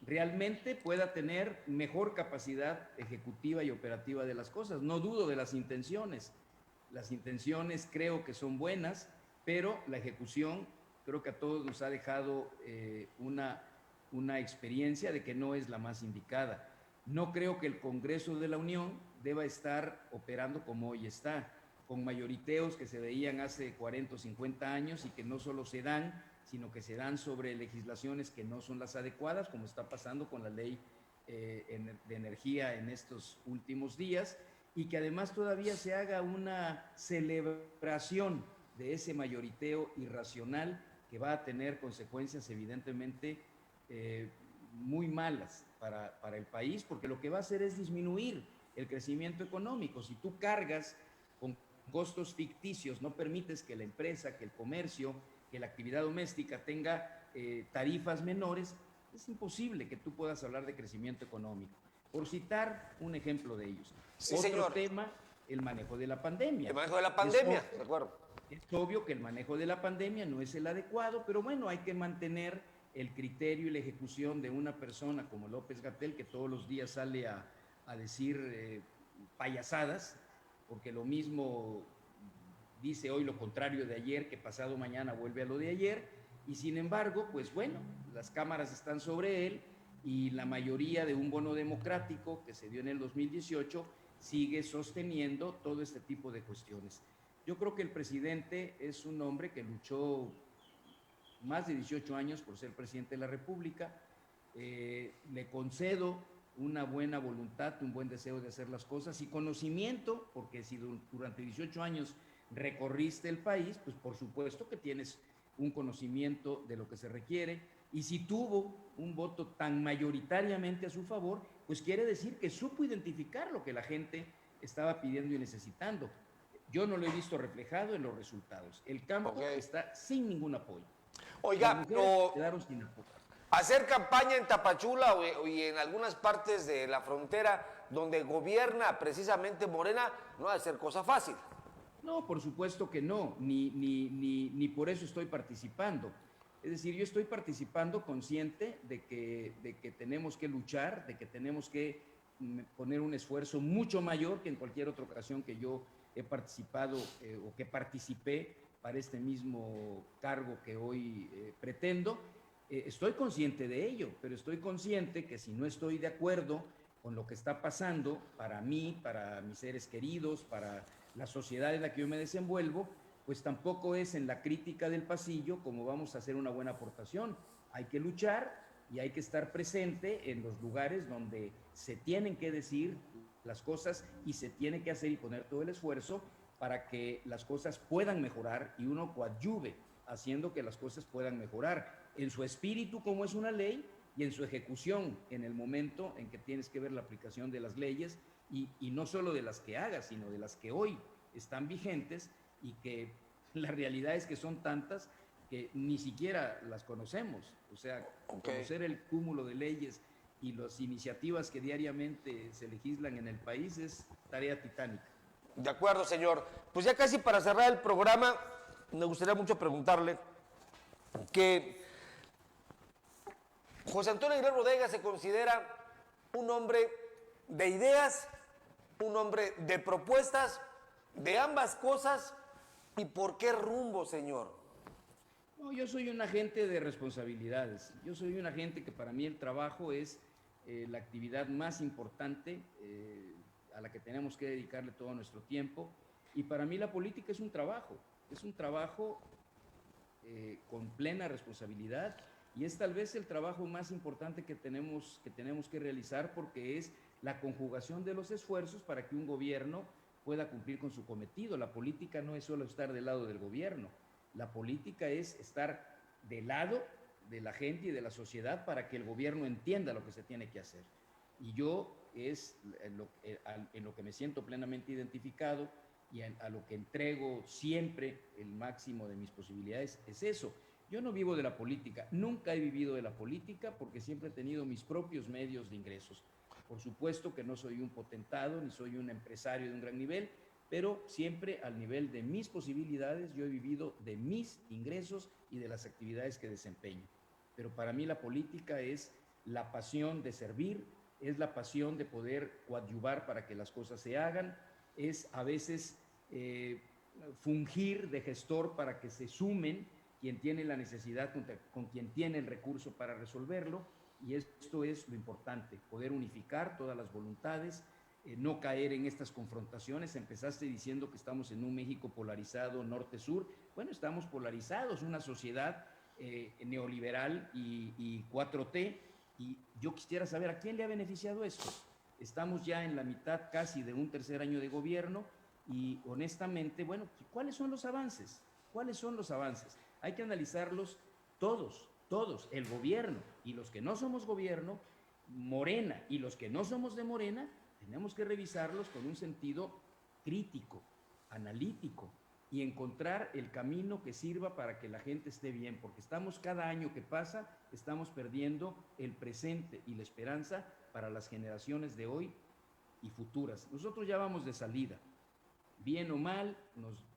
realmente pueda tener mejor capacidad ejecutiva y operativa de las cosas. No dudo de las intenciones. Las intenciones creo que son buenas, pero la ejecución creo que a todos nos ha dejado una experiencia de que no es la más indicada. No creo que el Congreso de la Unión deba estar operando como hoy está, con mayoriteos que se veían hace 40 o 50 años y que no solo se dan, sino que se dan sobre legislaciones que no son las adecuadas, como está pasando con la ley de energía en estos últimos días, y que además todavía se haga una celebración de ese mayoriteo irracional que va a tener consecuencias evidentemente muy malas para el país, porque lo que va a hacer es disminuir el crecimiento económico. Si tú cargas con costos ficticios, no permites que la empresa, que el comercio, que la actividad doméstica tenga tarifas menores, es imposible que tú puedas hablar de crecimiento económico. Por citar un ejemplo de ellos. Sí, Otro señor. tema, el manejo de la pandemia. El manejo de la pandemia, de acuerdo. Es obvio que el manejo de la pandemia no es el adecuado, pero bueno, hay que mantener el criterio y la ejecución de una persona como López-Gatell, que todos los días sale a decir payasadas, porque lo mismo dice hoy lo contrario de ayer, que pasado mañana vuelve a lo de ayer, y sin embargo, pues bueno, las cámaras están sobre él y la mayoría de un bono democrático que se dio en el 2018 sigue sosteniendo todo este tipo de cuestiones. Yo creo que el presidente es un hombre que luchó más de 18 años por ser presidente de la República. Le concedo una buena voluntad, un buen deseo de hacer las cosas y conocimiento, porque si durante 18 años recorriste el país, pues por supuesto que tienes un conocimiento de lo que se requiere, y si tuvo un voto tan mayoritariamente a su favor, pues quiere decir que supo identificar lo que la gente estaba pidiendo y necesitando. Yo no lo he visto reflejado en los resultados. El campo está sin ningún apoyo. Oiga, quedaron sin apoyo. Hacer campaña en Tapachula y en algunas partes de la frontera donde gobierna precisamente Morena no ha de ser cosa fácil. No, por supuesto que no, ni por eso estoy participando. Es decir, yo estoy participando consciente de que tenemos que luchar, de que tenemos que poner un esfuerzo mucho mayor que en cualquier otra ocasión que yo he participado o que participé para este mismo cargo que hoy pretendo. Estoy consciente de ello, pero estoy consciente que si no estoy de acuerdo con lo que está pasando para mí, para mis seres queridos, para la sociedad en la que yo me desenvuelvo, pues tampoco es en la crítica del pasillo como vamos a hacer una buena aportación. Hay que luchar y hay que estar presente en los lugares donde se tienen que decir las cosas y se tiene que hacer y poner todo el esfuerzo para que las cosas puedan mejorar y uno coadyuve haciendo que las cosas puedan mejorar en su espíritu como es una ley y en su ejecución en el momento en que tienes que ver la aplicación de las leyes y no solo de las que hagas, sino de las que hoy están vigentes y que la realidad es que son tantas que ni siquiera las conocemos. O sea, conocer el cúmulo de leyes y las iniciativas que diariamente se legislan en el país es tarea titánica. De acuerdo, señor. Pues ya casi para cerrar el programa, me gustaría mucho preguntarle que José Antonio Aguilar Bodega se considera un hombre de ideas, un hombre de propuestas, de ambas cosas. ¿Y por qué rumbo, señor? No, yo soy un agente de responsabilidades. Yo soy un agente que para mí el trabajo es la actividad más importante a la que tenemos que dedicarle todo nuestro tiempo. Y para mí la política es un trabajo con plena responsabilidad y es tal vez el trabajo más importante que tenemos que realizar porque es la conjugación de los esfuerzos para que un gobierno pueda cumplir con su cometido. La política no es solo estar del lado del gobierno, la política es estar del lado de la gente y de la sociedad para que el gobierno entienda lo que se tiene que hacer. Y yo es en lo que me siento plenamente identificado y a lo que entrego siempre el máximo de mis posibilidades, es eso. Yo no vivo de la política, nunca he vivido de la política porque siempre he tenido mis propios medios de ingresos. Por supuesto que no soy un potentado ni soy un empresario de un gran nivel, pero siempre al nivel de mis posibilidades yo he vivido de mis ingresos y de las actividades que desempeño. Pero para mí la política es la pasión de servir, es la pasión de poder coadyuvar para que las cosas se hagan, es a veces fungir de gestor para que se sumen quien tiene la necesidad con quien tiene el recurso para resolverlo, y esto es lo importante, poder unificar todas las voluntades, no caer en estas confrontaciones. Empezaste diciendo que estamos en un México polarizado norte-sur. Bueno, estamos polarizados, una sociedad neoliberal y 4T, y yo quisiera saber a quién le ha beneficiado esto. Estamos ya en la mitad casi de un tercer año de gobierno y honestamente, bueno, ¿cuáles son los avances? ¿Cuáles son los avances? Hay que analizarlos todos, el gobierno y los que no somos gobierno, Morena y los que no somos de Morena, tenemos que revisarlos con un sentido crítico, analítico, y encontrar el camino que sirva para que la gente esté bien, porque cada año que pasa, estamos perdiendo el presente y la esperanza para las generaciones de hoy y futuras. Nosotros ya vamos de salida, bien o mal,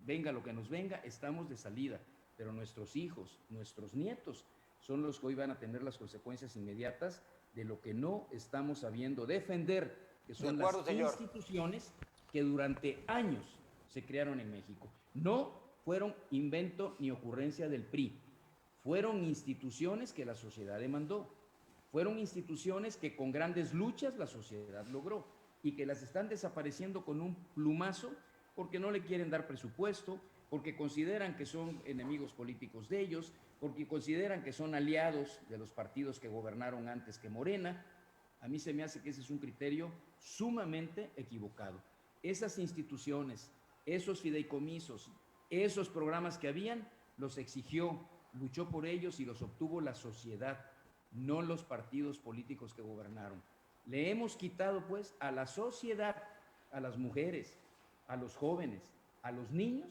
venga lo que nos venga, estamos de salida, pero nuestros hijos, nuestros nietos, son los que hoy van a tener las consecuencias inmediatas de lo que no estamos sabiendo defender, que son las instituciones que durante años se crearon en México. No fueron invento ni ocurrencia del PRI, fueron instituciones que la sociedad demandó, fueron instituciones que con grandes luchas la sociedad logró y que las están desapareciendo con un plumazo porque no le quieren dar presupuesto, porque consideran que son enemigos políticos de ellos, porque consideran que son aliados de los partidos que gobernaron antes que Morena. A mí se me hace que ese es un criterio sumamente equivocado. Esas instituciones, esos fideicomisos, esos programas que habían, los exigió, luchó por ellos y los obtuvo la sociedad, no los partidos políticos que gobernaron. Le hemos quitado, pues, a la sociedad, a las mujeres, a los jóvenes, a los niños,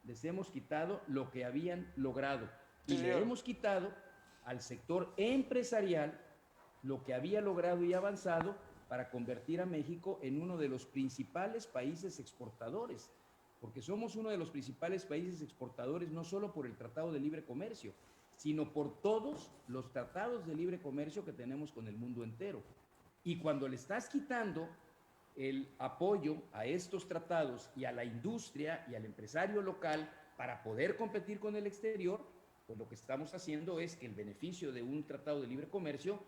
les hemos quitado lo que habían logrado. Y le hemos quitado al sector empresarial lo que había logrado y avanzado para convertir a México en uno de los principales países exportadores, porque somos uno de los principales países exportadores no solo por el Tratado de Libre Comercio, sino por todos los tratados de libre comercio que tenemos con el mundo entero. Y cuando le estás quitando el apoyo a estos tratados y a la industria y al empresario local para poder competir con el exterior, pues lo que estamos haciendo es que el beneficio de un tratado de libre comercio,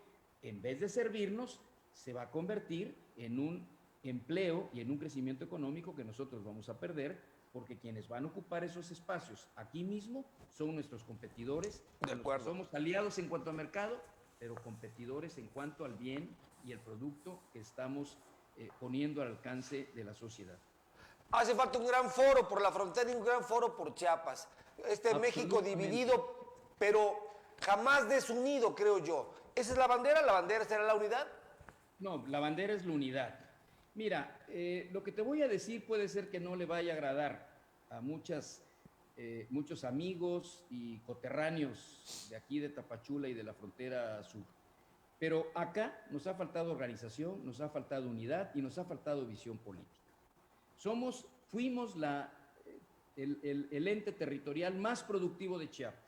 en vez de servirnos, se va a convertir en un empleo y en un crecimiento económico que nosotros vamos a perder, porque quienes van a ocupar esos espacios aquí mismo son nuestros competidores. De acuerdo. Somos aliados en cuanto a mercado, pero competidores en cuanto al bien y el producto que estamos poniendo al alcance de la sociedad. Hace falta un gran foro por la frontera y un gran foro por Chiapas. México dividido, pero jamás desunido, creo yo. ¿Esa es la bandera? ¿La bandera será la unidad? No, la bandera es la unidad. Mira, lo que te voy a decir puede ser que no le vaya a agradar a muchos amigos y coterráneos de aquí de Tapachula y de la frontera sur. Pero acá nos ha faltado organización, nos ha faltado unidad y nos ha faltado visión política. Fuimos el ente territorial más productivo de Chiapas.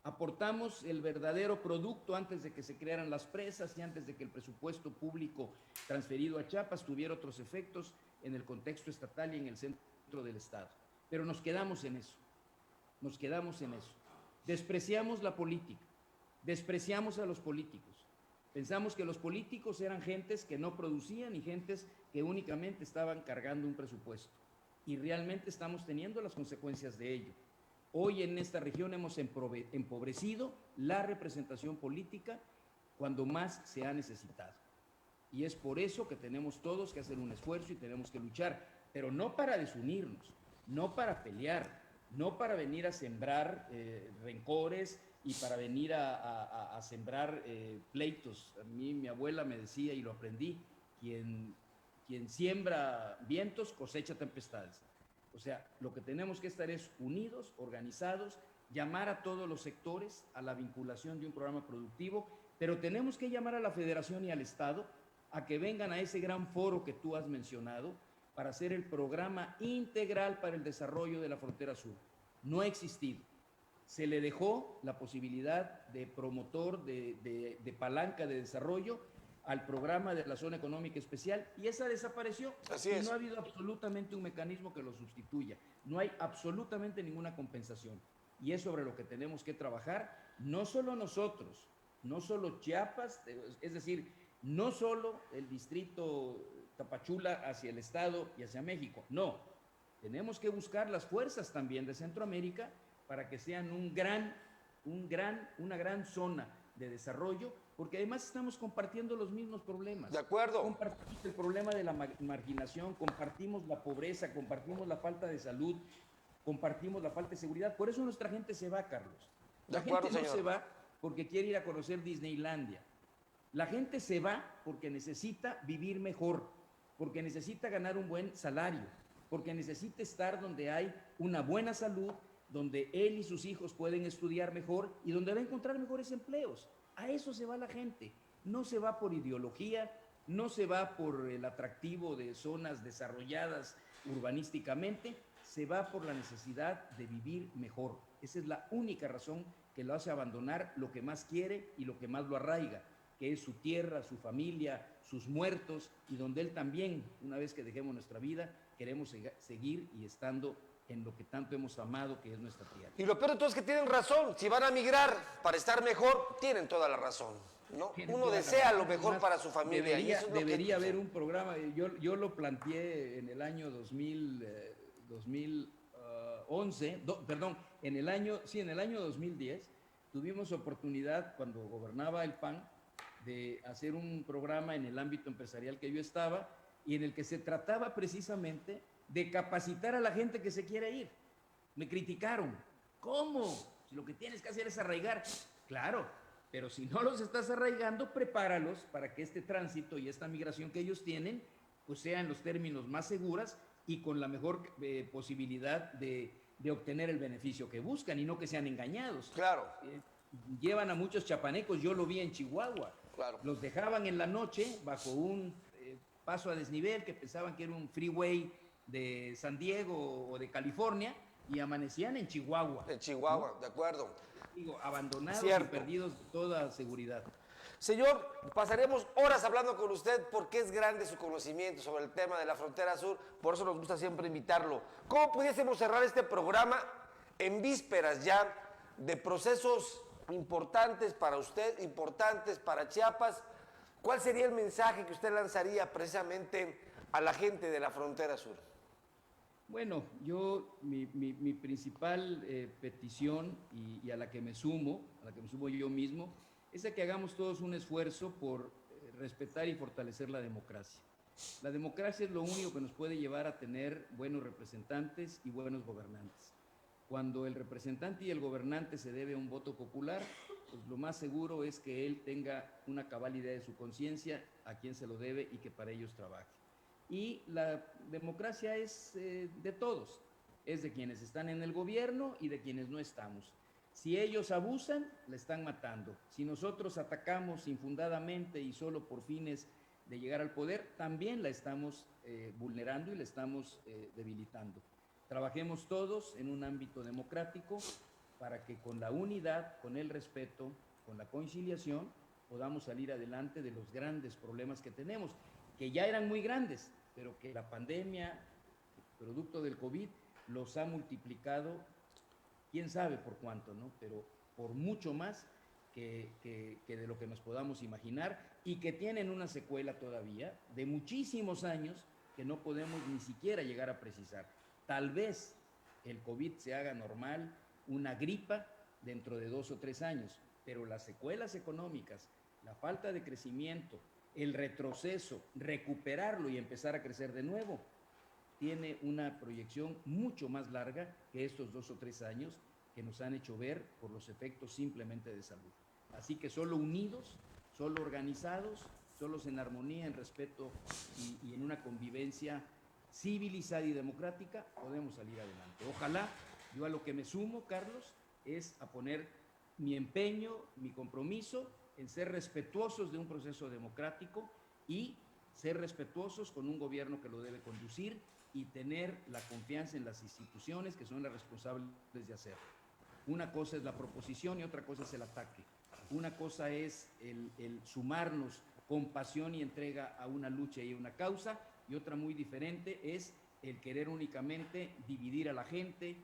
Aportamos el verdadero producto antes de que se crearan las presas y antes de que el presupuesto público transferido a Chiapas tuviera otros efectos en el contexto estatal y en el centro del Estado. Pero nos quedamos en eso. Despreciamos la política, despreciamos a los políticos. Pensamos que los políticos eran gentes que no producían y gentes que únicamente estaban cargando un presupuesto. Y realmente estamos teniendo las consecuencias de ello. Hoy en esta región hemos empobrecido la representación política cuando más se ha necesitado. Y es por eso que tenemos todos que hacer un esfuerzo y tenemos que luchar, pero no para desunirnos, no para pelear, no para venir a sembrar rencores y para venir a sembrar pleitos. A mí mi abuela me decía, y lo aprendí, quien, quien siembra vientos cosecha tempestades. O sea, lo que tenemos que estar es unidos, organizados, llamar a todos los sectores a la vinculación de un programa productivo, pero tenemos que llamar a la Federación y al Estado a que vengan a ese gran foro que tú has mencionado para hacer el programa integral para el desarrollo de la frontera sur. No ha existido. Se le dejó la posibilidad de promotor, de palanca de desarrollo al programa de la zona económica especial y esa desapareció. Así y es. no ha habido absolutamente un mecanismo que lo sustituya. No hay absolutamente ninguna compensación. Y es sobre lo que tenemos que trabajar, no solo nosotros, no solo Chiapas, es decir, no solo el distrito Tapachula hacia el Estado y hacia México, no. Tenemos que buscar las fuerzas también de Centroamérica para que sean una gran zona de desarrollo, porque además estamos compartiendo los mismos problemas. De acuerdo. Compartimos el problema de la marginación, compartimos la pobreza, compartimos la falta de salud, compartimos la falta de seguridad. Por eso nuestra gente se va, Carlos. La gente no se va porque quiere ir a conocer Disneylandia. La gente se va porque necesita vivir mejor, porque necesita ganar un buen salario, porque necesita estar donde hay una buena salud, donde él y sus hijos pueden estudiar mejor y donde va a encontrar mejores empleos. A eso se va la gente. No se va por ideología, no se va por el atractivo de zonas desarrolladas urbanísticamente, se va por la necesidad de vivir mejor. Esa es la única razón que lo hace abandonar lo que más quiere y lo que más lo arraiga, que es su tierra, su familia, sus muertos, y donde él también, una vez que dejemos nuestra vida, queremos seguir y estando en lo que tanto hemos amado, que es nuestra tierra. Y lo peor de todo es que tienen razón. Si van a migrar para estar mejor, tienen toda la razón, ¿no? Uno desea lo mejor para su familia. Debería haber un programa. Yo lo planteé en el año 2011, en el año 2010, tuvimos oportunidad, cuando gobernaba el PAN, de hacer un programa en el ámbito empresarial que yo estaba y en el que se trataba precisamente de capacitar a la gente que se quiere ir. Me criticaron. ¿Cómo? Si lo que tienes que hacer es arraigar. Claro, pero si no los estás arraigando, prepáralos para que este tránsito y esta migración que ellos tienen, pues sea en los términos más seguras y con la mejor posibilidad de obtener el beneficio que buscan y no que sean engañados. Claro. Llevan a muchos chapanecos, yo lo vi en Chihuahua. Claro. Los dejaban en la noche bajo un paso a desnivel que pensaban que era un freeway de San Diego o de California y amanecían en Chihuahua. En Chihuahua, ¿no? De acuerdo. Digo, abandonados Cierto. y perdidos de toda seguridad. Señor, pasaremos horas hablando con usted porque es grande su conocimiento sobre el tema de la frontera sur, por eso nos gusta siempre invitarlo. ¿Cómo pudiésemos cerrar este programa en vísperas ya de procesos importantes para usted, importantes para Chiapas? ¿Cuál sería el mensaje que usted lanzaría precisamente a la gente de la frontera sur? Bueno, mi principal petición y a la que me sumo yo mismo, es a que hagamos todos un esfuerzo por respetar y fortalecer la democracia. La democracia es lo único que nos puede llevar a tener buenos representantes y buenos gobernantes. Cuando el representante y el gobernante se debe a un voto popular, pues lo más seguro es que él tenga una cabal idea de su conciencia, a quién se lo debe y que para ellos trabaje. Y la democracia es de todos, es de quienes están en el gobierno y de quienes no estamos. Si ellos abusan, la están matando. Si nosotros atacamos infundadamente y solo por fines de llegar al poder, también la estamos vulnerando y la estamos debilitando. Trabajemos todos en un ámbito democrático para que con la unidad, con el respeto, con la conciliación, podamos salir adelante de los grandes problemas que tenemos, que ya eran muy grandes, pero que la pandemia, producto del COVID, los ha multiplicado, quién sabe por cuánto, ¿no? Pero por mucho más que de lo que nos podamos imaginar y que tienen una secuela todavía de muchísimos años que no podemos ni siquiera llegar a precisar. Tal vez el COVID se haga normal, una gripa dentro de 2 o 3 años, pero las secuelas económicas, la falta de crecimiento, el retroceso, recuperarlo y empezar a crecer de nuevo, tiene una proyección mucho más larga que estos 2 o 3 años que nos han hecho ver por los efectos simplemente de salud. Así que solo unidos, solo organizados, solos en armonía, en respeto y en una convivencia civilizada y democrática, podemos salir adelante. Ojalá, yo a lo que me sumo, Carlos, es a poner mi empeño, mi compromiso en ser respetuosos de un proceso democrático y ser respetuosos con un gobierno que lo debe conducir y tener la confianza en las instituciones que son las responsables de hacerlo. Una cosa es la proposición y otra cosa es el ataque. Una cosa es el sumarnos con pasión y entrega a una lucha y a una causa, y otra muy diferente es el querer únicamente dividir a la gente,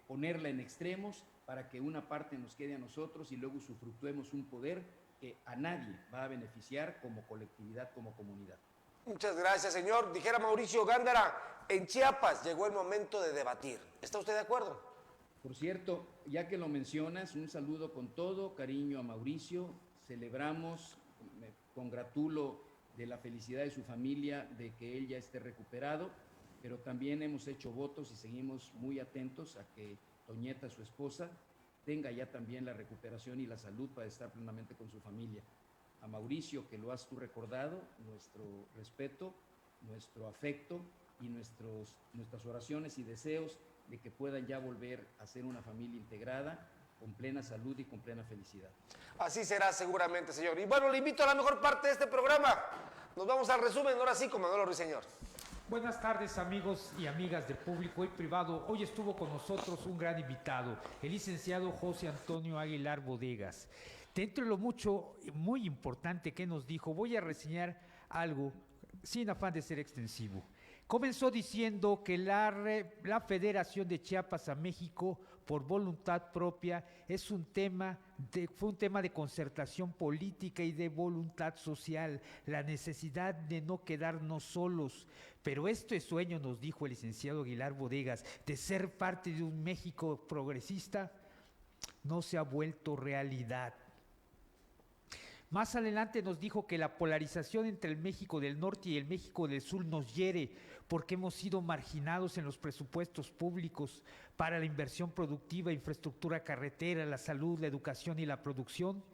ponerla en extremos para que una parte nos quede a nosotros y luego usufructuemos un poder que a nadie va a beneficiar como colectividad, como comunidad. Muchas gracias, señor. Dijera Mauricio Gándara, en Chiapas llegó el momento de debatir. ¿Está usted de acuerdo? Por cierto, ya que lo mencionas, un saludo con todo cariño a Mauricio. Celebramos, me congratulo de la felicidad de su familia, de que él ya esté recuperado, pero también hemos hecho votos y seguimos muy atentos a que Toñeta, su esposa, tenga ya también la recuperación y la salud para estar plenamente con su familia. A Mauricio, que lo has tú recordado, nuestro respeto, nuestro afecto y nuestras oraciones y deseos de que puedan ya volver a ser una familia integrada, con plena salud y con plena felicidad. Así será seguramente, señor. Y bueno, le invito a la mejor parte de este programa. Nos vamos al resumen, ahora sí, con Manolo Ruiseñor. Buenas tardes, amigos y amigas de Público y Privado. Hoy estuvo con nosotros un gran invitado, el licenciado José Antonio Aguilar Bodegas. Dentro de lo muy importante que nos dijo, voy a reseñar algo sin afán de ser extensivo. Comenzó diciendo que la Federación de Chiapas a México, por voluntad propia, fue un tema de concertación política y de voluntad social, la necesidad de no quedarnos solos. Pero este sueño, nos dijo el licenciado Aguilar Bodegas, de ser parte de un México progresista, no se ha vuelto realidad. Más adelante nos dijo que la polarización entre el México del Norte y el México del Sur nos hiere porque hemos sido marginados en los presupuestos públicos para la inversión productiva, infraestructura carretera, la salud, la educación y la producción.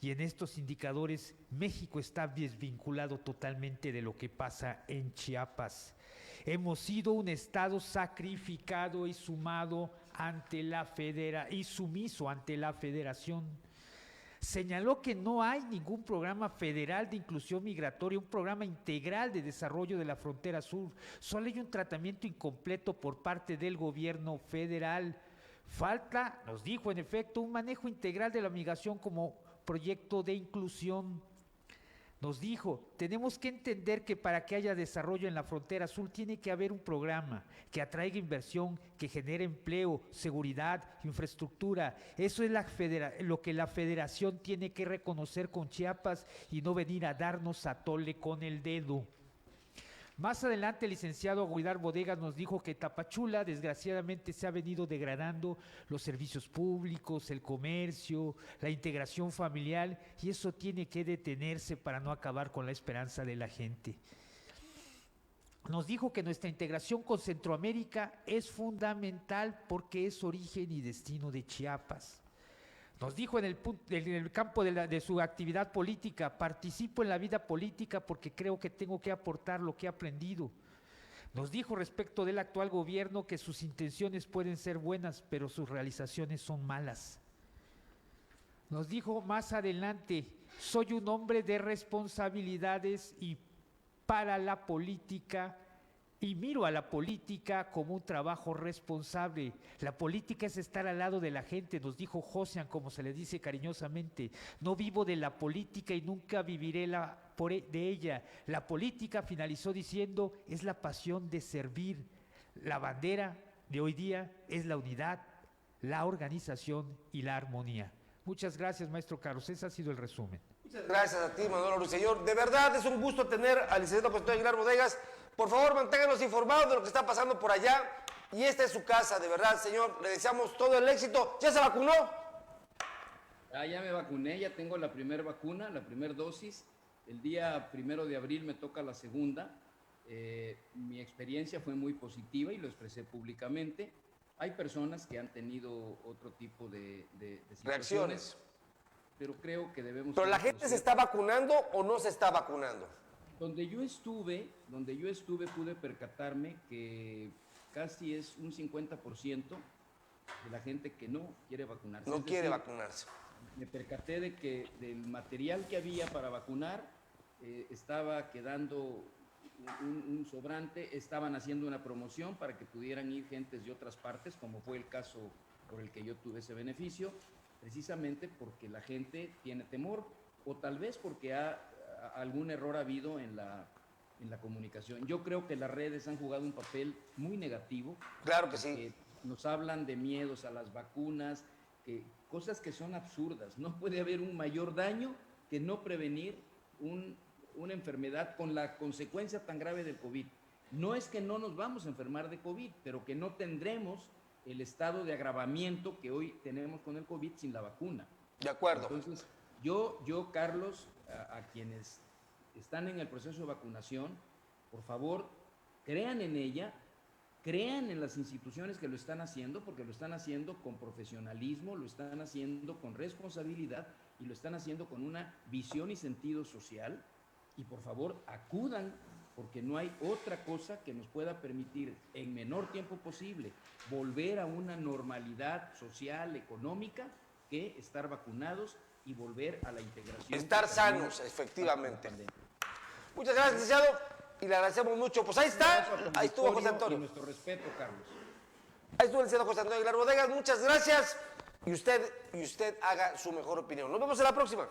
Y en estos indicadores México está desvinculado totalmente de lo que pasa en Chiapas. Hemos sido un Estado sacrificado y sumiso ante la Federación. Señaló que no hay ningún programa federal de inclusión migratoria, un programa integral de desarrollo de la frontera sur. Solo hay un tratamiento incompleto por parte del gobierno federal. Falta, nos dijo en efecto, un manejo integral de la migración como proyecto de inclusión. Nos dijo, tenemos que entender que para que haya desarrollo en la frontera sur tiene que haber un programa que atraiga inversión, que genere empleo, seguridad, infraestructura. Eso es lo que la federación tiene que reconocer con Chiapas y no venir a darnos a tole con el dedo. Más adelante el licenciado Aguilar Bodegas nos dijo que Tapachula desgraciadamente se ha venido degradando los servicios públicos, el comercio, la integración familiar, y eso tiene que detenerse para no acabar con la esperanza de la gente. Nos dijo que nuestra integración con Centroamérica es fundamental porque es origen y destino de Chiapas. Nos dijo en el campo de su actividad política, participo en la vida política porque creo que tengo que aportar lo que he aprendido. Nos dijo respecto del actual gobierno que sus intenciones pueden ser buenas, pero sus realizaciones son malas. Nos dijo más adelante, soy un hombre de responsabilidades y para la política, y miro a la política como un trabajo responsable. La política es estar al lado de la gente, nos dijo Josian, como se le dice cariñosamente. No vivo de la política y nunca viviré de ella. La política, finalizó diciendo, es la pasión de servir. La bandera de hoy día es la unidad, la organización y la armonía. Muchas gracias, maestro Carlos. Ese ha sido el resumen. Muchas gracias a ti, Manolo Ruiseñor. De verdad es un gusto tener al licenciado José Antonio Aguilar Bodegas. Por favor, manténganos informados de lo que está pasando por allá. Y esta es su casa, de verdad, señor. Le deseamos todo el éxito. ¿Ya se vacunó? Ya me vacuné, ya tengo la primera vacuna, la primera dosis. El día 1 de abril me toca la segunda. Mi experiencia fue muy positiva y lo expresé públicamente. Hay personas que han tenido otro tipo de situaciones. Reacciones. pero creo que debemos... ¿Pero la gente se está vacunando o no se está vacunando? Donde yo estuve, pude percatarme que casi es un 50% de la gente que no quiere vacunarse. No Es quiere decir, vacunarse. me percaté de que del material que había para vacunar estaba quedando un sobrante, estaban haciendo una promoción para que pudieran ir gentes de otras partes, como fue el caso por el que yo tuve ese beneficio, precisamente porque la gente tiene temor o tal vez porque algún error ha habido en la comunicación. Yo creo que las redes han jugado un papel muy negativo. Claro que sí. Nos hablan de miedos a las vacunas, cosas que son absurdas. No puede haber un mayor daño que no prevenir una enfermedad con la consecuencia tan grave del COVID. No es que no nos vamos a enfermar de COVID, pero que no tendremos el estado de agravamiento que hoy tenemos con el COVID sin la vacuna. De acuerdo. Entonces, yo Carlos, a quienes están en el proceso de vacunación, por favor, crean en ella, crean en las instituciones que lo están haciendo, porque lo están haciendo con profesionalismo, lo están haciendo con responsabilidad y lo están haciendo con una visión y sentido social. Y por favor, acudan, porque no hay otra cosa que nos pueda permitir en menor tiempo posible volver a una normalidad social, económica, que estar vacunados y volver a la integración. Estar sanos, efectivamente. Muchas gracias, licenciado, y le agradecemos mucho. Pues ahí está, ahí estuvo José Antonio. Y nuestro respeto, Carlos. Ahí estuvo el licenciado José Antonio Aguilar Bodegas, muchas gracias, y usted haga su mejor opinión. Nos vemos en la próxima.